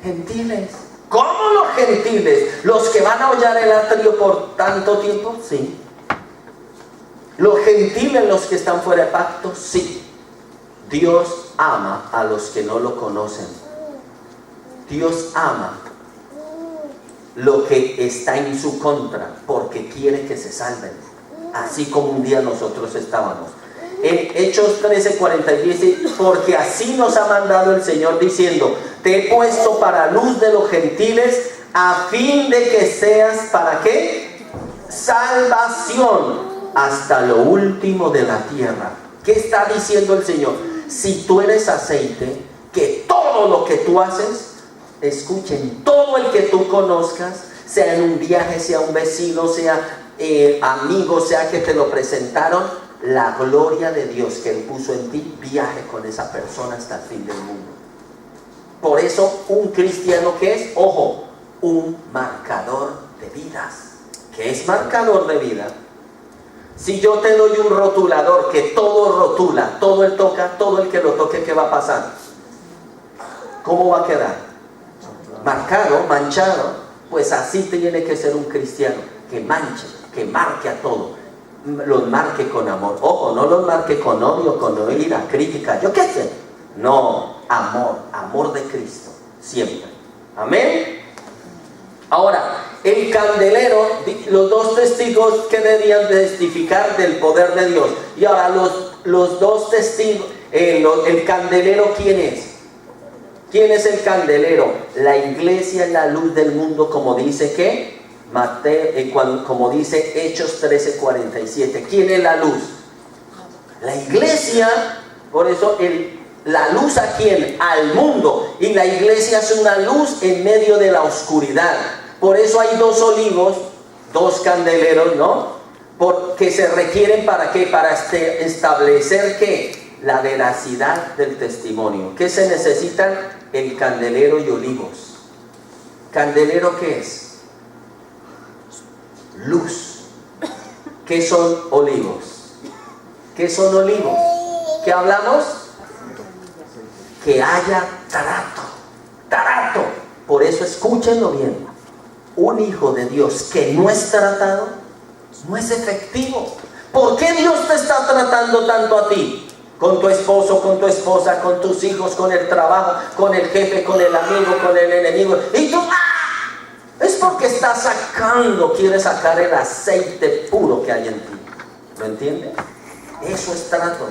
gentiles. ¿Cómo los gentiles? ¿Los que van a hollar el atrio por tanto tiempo? Sí. ¿Los gentiles, los que están fuera de pacto? Sí. Dios ama a los que no lo conocen. Dios ama lo que está en su contra, porque quiere que se salven, así como un día nosotros estábamos. En Hechos 13:40 dice, porque así nos ha mandado el Señor diciendo, te he puesto para luz de los gentiles, a fin de que seas, ¿para qué? Salvación hasta lo último de la tierra. ¿Qué está diciendo el Señor? Si tú eres aceite, que todo lo que tú haces, escuchen, todo el que tú conozcas, sea en un viaje, sea un vecino, sea amigo, sea que te lo presentaron, la gloria de Dios que Él puso en ti, viaje con esa persona hasta el fin del mundo. Por eso un cristiano, ¿qué es? Ojo, un marcador de vidas. ¿Qué es marcador de vida? Si yo te doy un rotulador que todo rotula, todo el toca, todo el que lo toque, ¿qué va a pasar? ¿Cómo va a quedar? Marcado, manchado. Pues así tiene que ser un cristiano, que manche, que marque a todo, los marque con amor. Ojo, no los marque con odio, con ira, crítica, yo qué sé. No, amor de Cristo, siempre. Amén. Ahora, el candelero, los dos testigos que debían testificar del poder de Dios. Y ahora los dos testigos, el candelero, ¿quién es? ¿Quién es el candelero? La iglesia es la luz del mundo, como dice ¿qué? Como dice Hechos 13:47. ¿Quién es la luz? La iglesia. Por eso la luz ¿a quién? Al mundo. Y la iglesia es una luz en medio de la oscuridad. Por eso hay dos olivos, dos candeleros, ¿no? Porque se requieren ¿para qué? Para establecer ¿qué? La veracidad del testimonio. ¿Qué se necesitan? El candelero y olivos. ¿Candelero qué es? Luz. ¿Qué son olivos? ¿Qué son olivos? ¿Qué hablamos? Que haya trato. Por eso escúchenlo bien. Un hijo de Dios que no es tratado, no es efectivo. ¿Por qué Dios te está tratando tanto a ti? Con tu esposo, con tu esposa, con tus hijos, con el trabajo, con el jefe, con el amigo, con el enemigo. Y tú, es porque estás quieres sacar el aceite puro que hay en ti. ¿Lo entiendes? Eso es trato.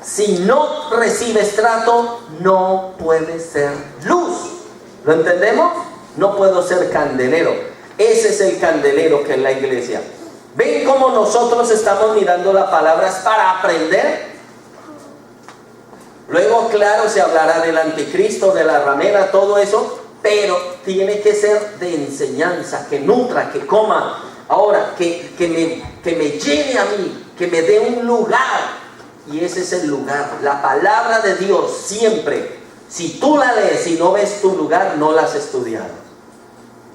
Si no recibes trato, no puedes ser luz. ¿Lo entendemos? No puedo ser candelero. Ese es el candelero que es la iglesia. ¿Ven cómo nosotros estamos mirando las palabras para aprender? Luego, claro, se hablará del anticristo, de la ramera, todo eso, pero tiene que ser de enseñanza, que nutra, que coma. Ahora, que me llene a mí, que me dé un lugar. Y ese es el lugar. La palabra de Dios siempre, si tú la lees y no ves tu lugar, no la has estudiado.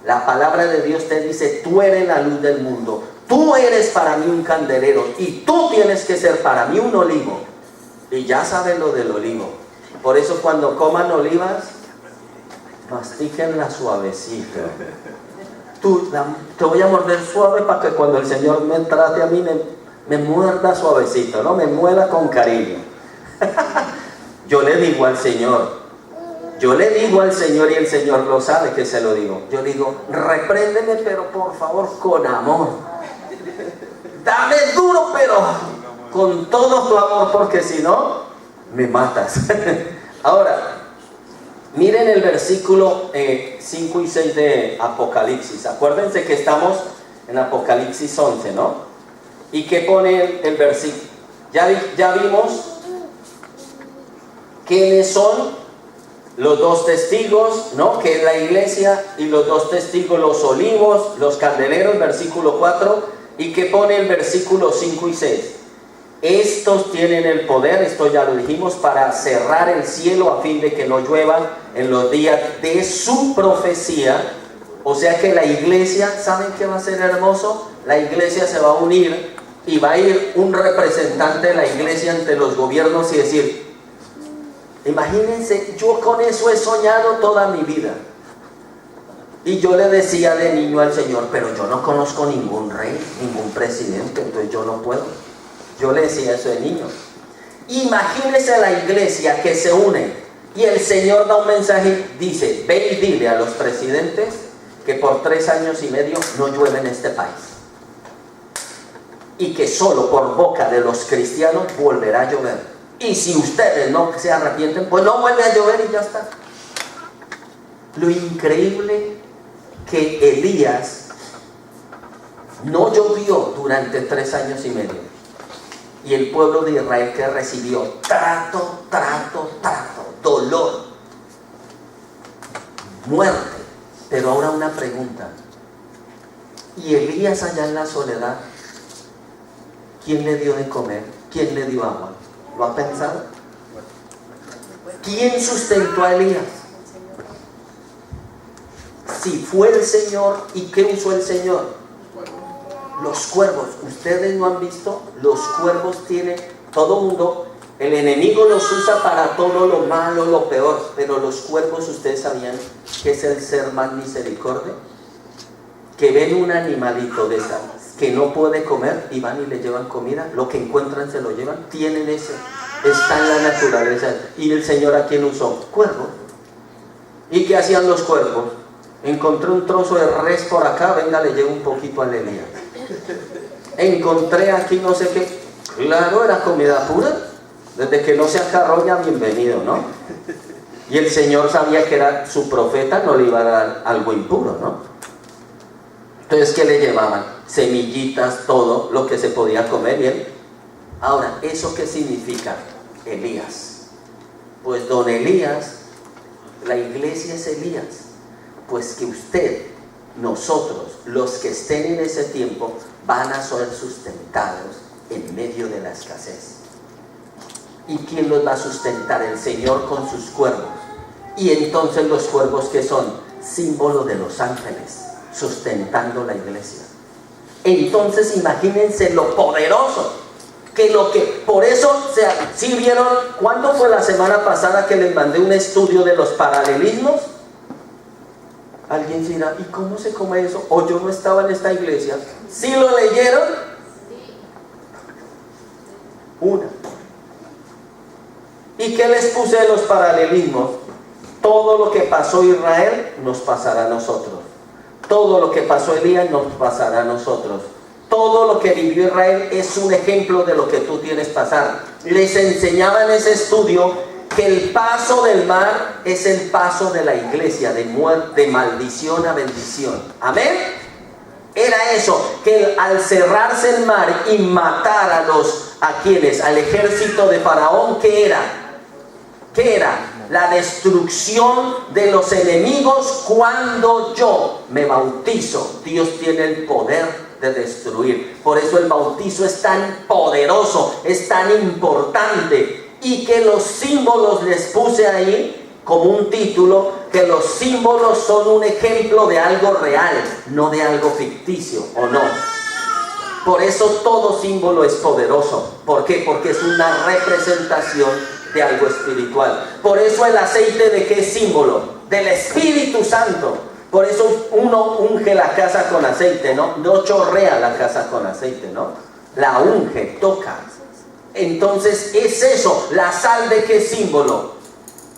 La palabra de Dios te dice, tú eres la luz del mundo. Tú eres para mí un candelero y tú tienes que ser para mí un olivo. Y ya sabes lo del olivo. Por eso cuando coman olivas, mastíquenla suavecito. Te voy a morder suave para que cuando el Señor me trate a mí, me muerda suavecito, ¿no? Me muela con cariño. Yo le digo al Señor y el Señor lo sabe que se lo digo. Yo digo, repréndeme, pero por favor con amor. Dame duro, pero con todo tu amor, porque si no, me matas. Ahora, miren el versículo 5 y 6 de Apocalipsis. Acuérdense que estamos en Apocalipsis 11, ¿no? ¿Y qué pone el versículo? Ya vimos quiénes son los dos testigos, ¿no? Que es la iglesia, y los dos testigos, los olivos, los candeleros, versículo 4. ¿Y qué pone el versículo 5 y 6? Estos tienen el poder, esto ya lo dijimos, para cerrar el cielo a fin de que no llueva en los días de su profecía. O sea que la iglesia, ¿saben qué va a ser hermoso? La iglesia se va a unir y va a ir un representante de la iglesia ante los gobiernos y decir, imagínense, yo con eso he soñado toda mi vida. Y yo le decía de niño al Señor, pero yo no conozco ningún rey, ningún presidente, entonces yo no puedo. Yo le decía eso de niño. Imagínese la iglesia que se une y el Señor da un mensaje, dice, ve y dile a los presidentes que por 3 años y medio no llueve en este país. Y que solo por boca de los cristianos volverá a llover. Y si ustedes no se arrepienten, pues no vuelve a llover y ya está. Lo increíble que Elías no llovió durante 3 años y medio. Y el pueblo de Israel que recibió trato, dolor, muerte. Pero ahora una pregunta. ¿Y Elías allá en la soledad? ¿Quién le dio de comer? ¿Quién le dio agua? ¿Lo ha pensado? ¿Quién sustentó a Elías? Si fue el Señor, ¿y qué usó el Señor? Los cuervos. Ustedes no han visto, los cuervos tienen, todo mundo, el enemigo los usa para todo lo malo, lo peor, pero los cuervos, ¿ustedes sabían que es el ser más misericordia? Que ven un animalito de esa, que no puede comer y van y le llevan comida, lo que encuentran se lo llevan, tienen ese, está en la naturaleza. ¿Y el Señor a quién usó? Cuervos. ¿Y qué hacían los cuervos? Encontré un trozo de res por acá, venga, le llevo un poquito a Elías. Encontré aquí no sé qué, claro, era comida pura, desde que no se acarroña, bienvenido, ¿no? Y el Señor sabía que era su profeta, no le iba a dar algo impuro, ¿no? Entonces, ¿qué le llevaban? Semillitas, todo lo que se podía comer, bien. Ahora, ¿eso qué significa? Elías. Pues don Elías, la iglesia es Elías. Pues que usted, nosotros, los que estén en ese tiempo, van a ser sustentados en medio de la escasez. ¿Y quién los va a sustentar? El Señor con sus cuervos. Y entonces los cuervos, que son símbolo de los ángeles, sustentando la iglesia. Entonces imagínense lo poderoso que por eso, ¿sí vieron? ¿Cuándo fue la semana pasada que les mandé un estudio de los paralelismos? Alguien dirá, ¿y cómo se come eso? O yo no estaba en esta iglesia. ¿Sí lo leyeron? Una. ¿Y qué les puse de los paralelismos? Todo lo que pasó Israel nos pasará a nosotros. Todo lo que pasó Elías nos pasará a nosotros. Todo lo que vivió Israel es un ejemplo de lo que tú tienes que pasar. Les enseñaba en ese estudio que el paso del mar es el paso de la iglesia, de maldición a bendición. Amén. Era eso, que al cerrarse el mar y matar al ejército de Faraón, ¿qué era? ¿Qué era? La destrucción de los enemigos. Cuando yo me bautizo, Dios tiene el poder de destruir. Por eso el bautizo es tan poderoso, es tan importante. Y que los símbolos les puse ahí como un título, que los símbolos son un ejemplo de algo real, no de algo ficticio, ¿o no? Por eso todo símbolo es poderoso. ¿Por qué? Porque es una representación de algo espiritual. Por eso el aceite, ¿de qué símbolo? Del Espíritu Santo. Por eso uno unge la casa con aceite, ¿no? No chorrea la casa con aceite, ¿no? La unge, toca. Entonces es eso. La sal, ¿de qué símbolo?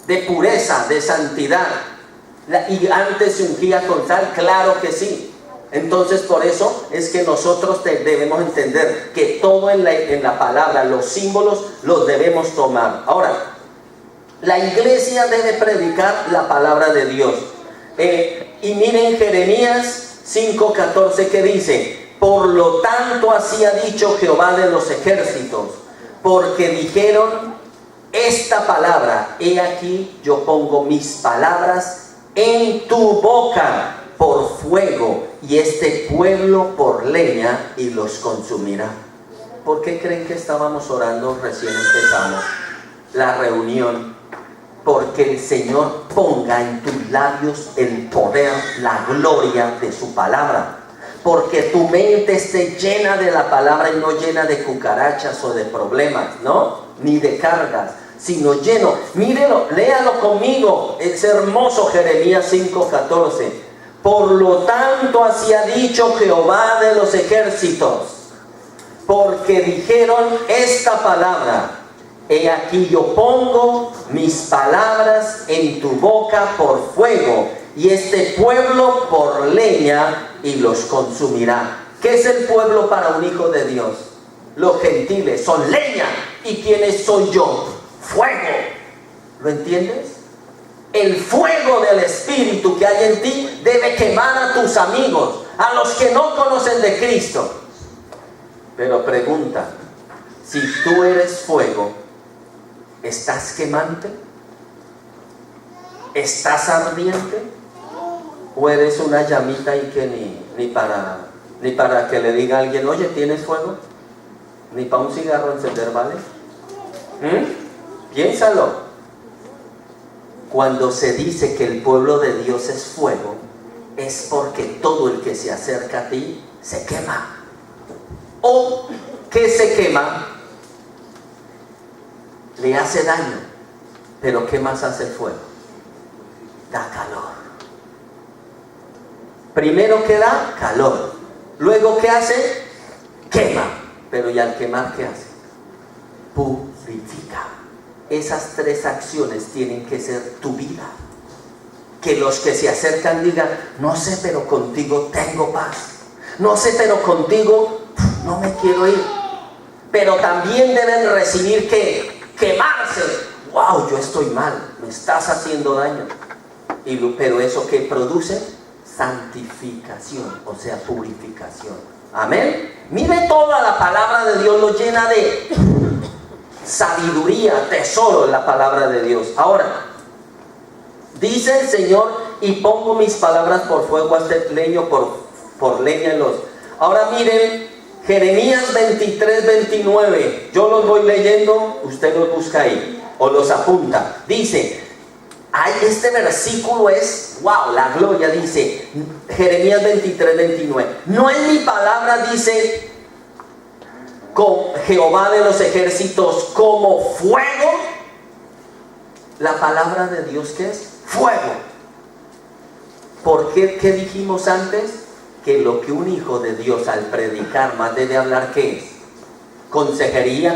De pureza, de santidad. Y antes se ungía con sal, claro que sí. Entonces por eso es que nosotros debemos entender que todo en la palabra, los símbolos los debemos tomar. Ahora, la iglesia debe predicar la palabra de Dios. Y miren Jeremías 5:14 que dice: por lo tanto así ha dicho Jehová de los ejércitos, porque dijeron esta palabra, he aquí yo pongo mis palabras en tu boca por fuego, y este pueblo por leña, y los consumirá. ¿Por qué creen que estábamos orando recién empezamos la reunión? Porque el Señor ponga en tus labios el poder, la gloria de su palabra. Porque tu mente esté llena de la palabra y no llena de cucarachas o de problemas, ¿no? Ni de cargas, sino lleno. Mírelo, léalo conmigo. Es hermoso, Jeremías 5:14. Por lo tanto, así ha dicho Jehová de los ejércitos, porque dijeron esta palabra: he aquí yo pongo mis palabras en tu boca por fuego, y este pueblo por leña, y los consumirá. ¿Qué es el pueblo para un hijo de Dios? Los gentiles son leña. ¿Y quiénes soy yo? Fuego. ¿Lo entiendes? El fuego del Espíritu que hay en ti debe quemar a tus amigos, a los que no conocen de Cristo. Pero pregunta, si tú eres fuego, ¿estás quemante? ¿Estás ardiente? ¿O eres una llamita y que ni para que le diga a alguien, oye, ¿tienes fuego? Ni para un cigarro encender, ¿vale? Piénsalo. Cuando se dice que el pueblo de Dios es fuego, es porque todo el que se acerca a ti se quema. ¿O qué se quema? Le hace daño. Pero ¿qué más hace el fuego? Da calor. Primero que da calor. Luego ¿qué hace? Quema. Pero ¿y al quemar qué hace? Purifica. Esas tres acciones tienen que ser tu vida. Que los que se acercan digan, no sé, pero contigo tengo paz. No sé, pero contigo no me quiero ir. Pero también deben recibir que quemarse. Wow, yo estoy mal, me estás haciendo daño. Pero eso que produce santificación, o sea, purificación. Amén. Mire, toda la palabra de Dios lo llena de sabiduría, tesoro en la palabra de Dios. Ahora, dice el Señor, y pongo mis palabras por fuego a este leño, por leña en los... Ahora miren, Jeremías 23:29. Yo los voy leyendo, usted los busca ahí, o los apunta. Dice, este versículo es, wow, la gloria. Dice, Jeremías 23:29. No es mi palabra, dice, con Jehová de los ejércitos, como fuego. La palabra de Dios, ¿qué es? Fuego. ¿Por qué? ¿Qué dijimos antes? Que lo que un hijo de Dios al predicar más debe hablar, ¿qué es? Consejerías,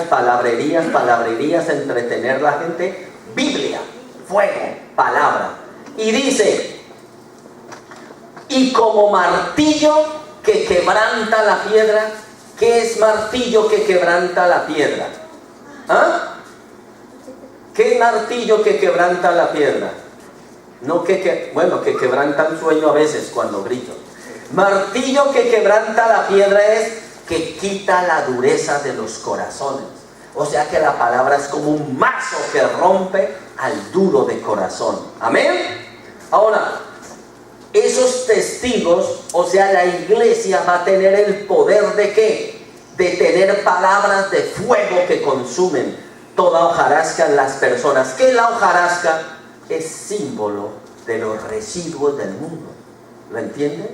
palabrerías, entretener la gente. Biblia, fuego, palabra. Y dice, y como martillo que quebranta la piedra. ¿Qué es martillo que quebranta la piedra? ¿Ah? ¿Qué martillo que quebranta la piedra? No que quebranta el sueño a veces cuando grito. Martillo que quebranta la piedra es que quita la dureza de los corazones. O sea que la palabra es como un mazo que rompe al duro de corazón. Amén. Ahora, esos testigos, o sea, la iglesia va a tener el poder ¿de qué? De tener palabras de fuego que consumen toda hojarasca en las personas. ¿Qué es la hojarasca? Es símbolo de los residuos del mundo. ¿Lo entiendes?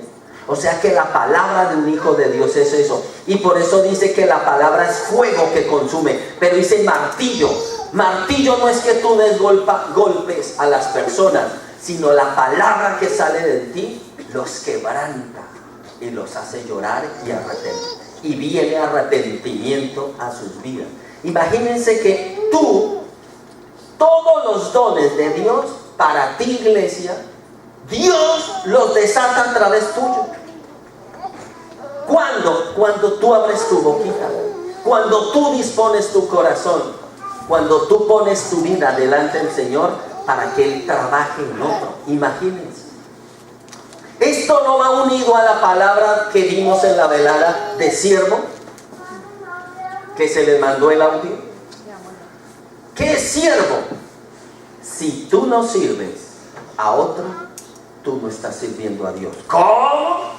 O sea que la palabra de un hijo de Dios es eso. Y por eso dice que la palabra es fuego que consume. Pero dice martillo. Martillo no es que tú des golpes a las personas, sino la palabra que sale de ti los quebranta y los hace llorar y arrepentir. Y viene arrepentimiento a sus vidas. Imagínense que tú, todos los dones de Dios para ti, iglesia, Dios los desata a través tuyo. ¿Cuándo? Cuando tú abres tu boquita, cuando tú dispones tu corazón, cuando tú pones tu vida delante del Señor para que Él trabaje en otro. Imagínense. Esto no va unido a la palabra que vimos en la velada de siervo, que se le mandó el audio. ¿Qué es siervo? Si tú no sirves a otro, tú no estás sirviendo a Dios. ¿Cómo?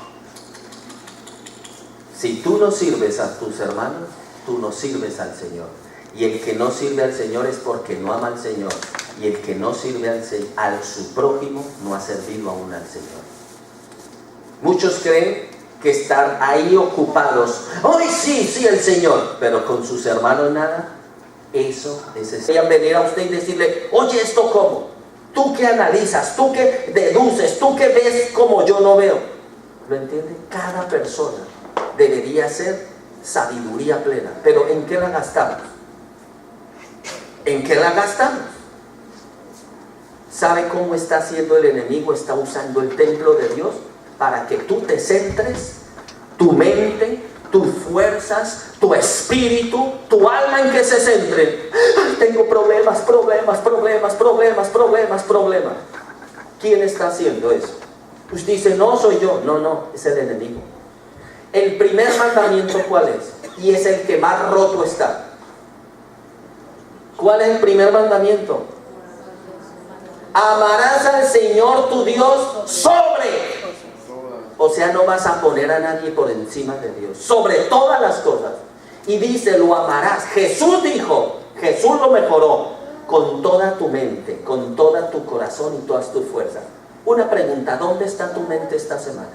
Si tú no sirves a tus hermanos, tú no sirves al Señor. Y el que no sirve al Señor es porque no ama al Señor. Y el que no sirve al su prójimo no ha servido aún al Señor. Muchos creen que están ahí ocupados. ¡Ay, sí, el Señor! Pero con sus hermanos nada. Eso es. Vayan a venir a usted y decirle, oye, ¿esto cómo? Tú que analizas, tú que deduces, tú que ves como yo no veo. ¿Lo entiende? Cada persona debería ser sabiduría plena. Pero ¿en qué la gastamos? ¿En qué la gastamos? ¿Sabe cómo está haciendo el enemigo? Está usando el templo de Dios para que tú te centres, tu mente, tus fuerzas, tu espíritu, tu alma en que se centre. Ay, tengo problemas. ¿Quién está haciendo eso? Usted dice, no soy yo. No, es el enemigo. El primer mandamiento, ¿cuál es? Y es el que más roto está. ¿Cuál es el primer mandamiento? Amarás al Señor tu Dios sobre. O sea, no vas a poner a nadie por encima de Dios. Sobre todas las cosas. Y dice, lo amarás. Jesús dijo, Jesús lo mejoró. Con toda tu mente, con toda tu corazón y todas tus fuerzas. Una pregunta, ¿dónde está tu mente esta semana?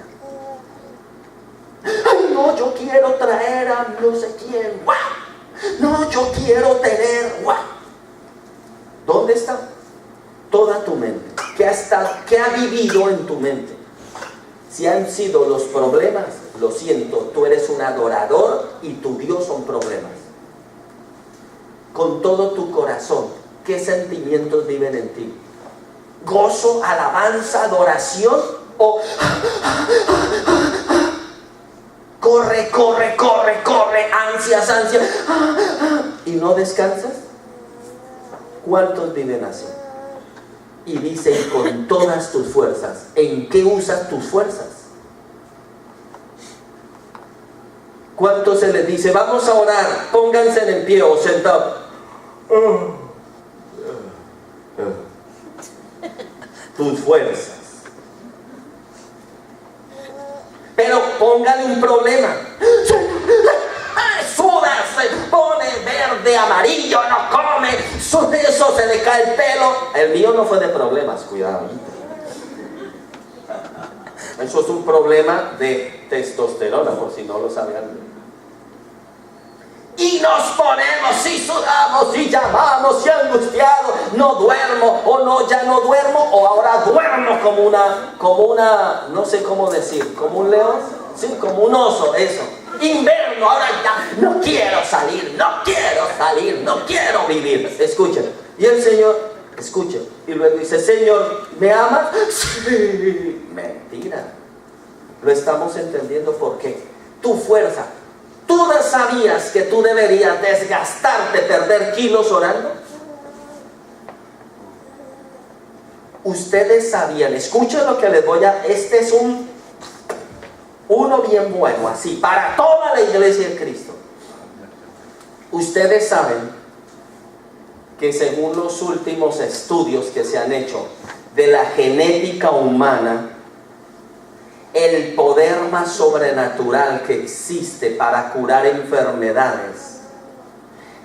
Ay, no, yo quiero traer a no sé quién. ¡Guau! No, yo quiero tener. ¡Guau! ¿Dónde está toda tu mente? ¿Qué ha vivido en tu mente? Si han sido los problemas, lo siento, tú eres un adorador y tu Dios son problemas. Con todo tu corazón, ¿qué sentimientos viven en ti? ¿Gozo, alabanza, adoración? ¿O corre, ansias, y no descansas? ¿Cuántos viven así? Y dice, con todas tus fuerzas. ¿En qué usas tus fuerzas? ¿Cuántos se les dice, vamos a orar, pónganse en pie o sentados? Tus fuerzas. Pero póngale un problema. Suda, se pone verde, amarillo, no come, eso se le cae el pelo. El mío no fue de problemas, cuidado. Eso es un problema de testosterona, por si no lo sabían. Y nos ponemos, y sudamos, y llamamos, y angustiados, no duermo, o no, ya no duermo, o ahora duermo como una, no sé cómo decir, como un león, sí, como un oso, eso. Invierno, ahora ya no quiero salir, no quiero vivir. Escuchen, y el Señor, escuchen, y luego dice, Señor, ¿me amas? Sí. Mentira. Lo estamos entendiendo porque tu fuerza, ¿tú no sabías que tú deberías desgastarte, perder kilos orando? Ustedes sabían, escuchen lo que les voy a, este es uno bien bueno, así, para toda la iglesia de Cristo. Ustedes saben que según los últimos estudios que se han hecho de la genética humana, el poder más sobrenatural que existe para curar enfermedades,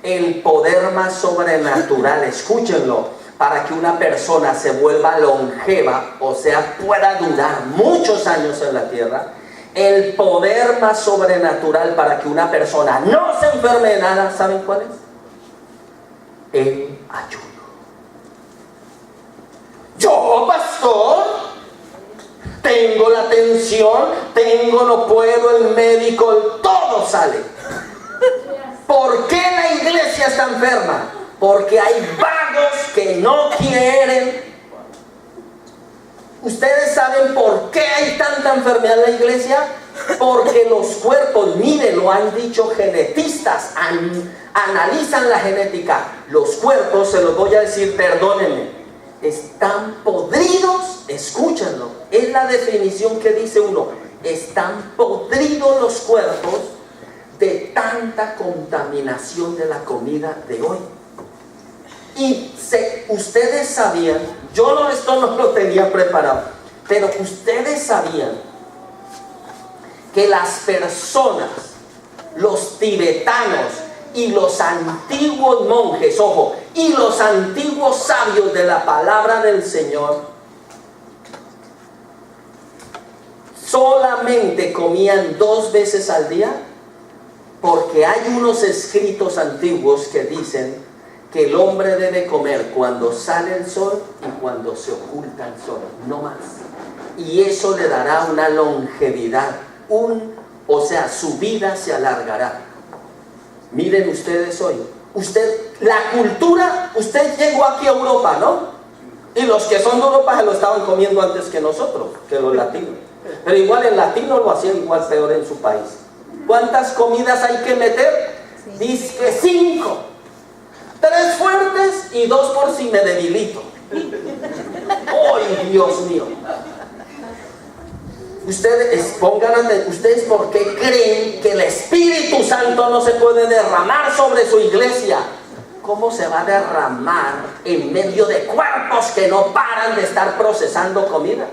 el poder más sobrenatural, escúchenlo, para que una persona se vuelva longeva, o sea, pueda durar muchos años en la tierra, el poder más sobrenatural para que una persona no se enferme de nada, ¿saben cuál es? El ayuno. Yo, pastor, tengo la tensión, no puedo, el médico, todo sale. ¿Por qué la iglesia está enferma? Porque hay vagos que no quieren. ¿Ustedes saben por qué hay tanta enfermedad en la iglesia? Porque los cuerpos, miren, lo han dicho genetistas, analizan la genética. Los cuerpos, se los voy a decir, perdónenme, están podridos, escúchenlo, es la definición que dice uno, están podridos los cuerpos de tanta contaminación de la comida de hoy. Y ustedes sabían, esto no lo tenía preparado, pero ustedes sabían que las personas, los tibetanos y los antiguos monjes, ojo, y los antiguos sabios de la palabra del Señor, solamente comían 2 veces al día, porque hay unos escritos antiguos que dicen que el hombre debe comer cuando sale el sol y cuando se oculta el sol, no más. Y eso le dará una longevidad, o sea, su vida se alargará. Miren ustedes hoy, la cultura, usted llegó aquí a Europa, ¿no? Y los que son de Europa se lo estaban comiendo antes que nosotros, que los latinos. Pero igual el latino lo hacía igual peor en su país. ¿Cuántas comidas hay que meter? Dice que 5. 3 fuertes y 2 por si me debilito. ¡Ay, Dios mío! Ustedes ¿por qué creen que el Espíritu Santo no se puede derramar sobre su iglesia? ¿Cómo se va a derramar en medio de cuerpos que no paran de estar procesando comida?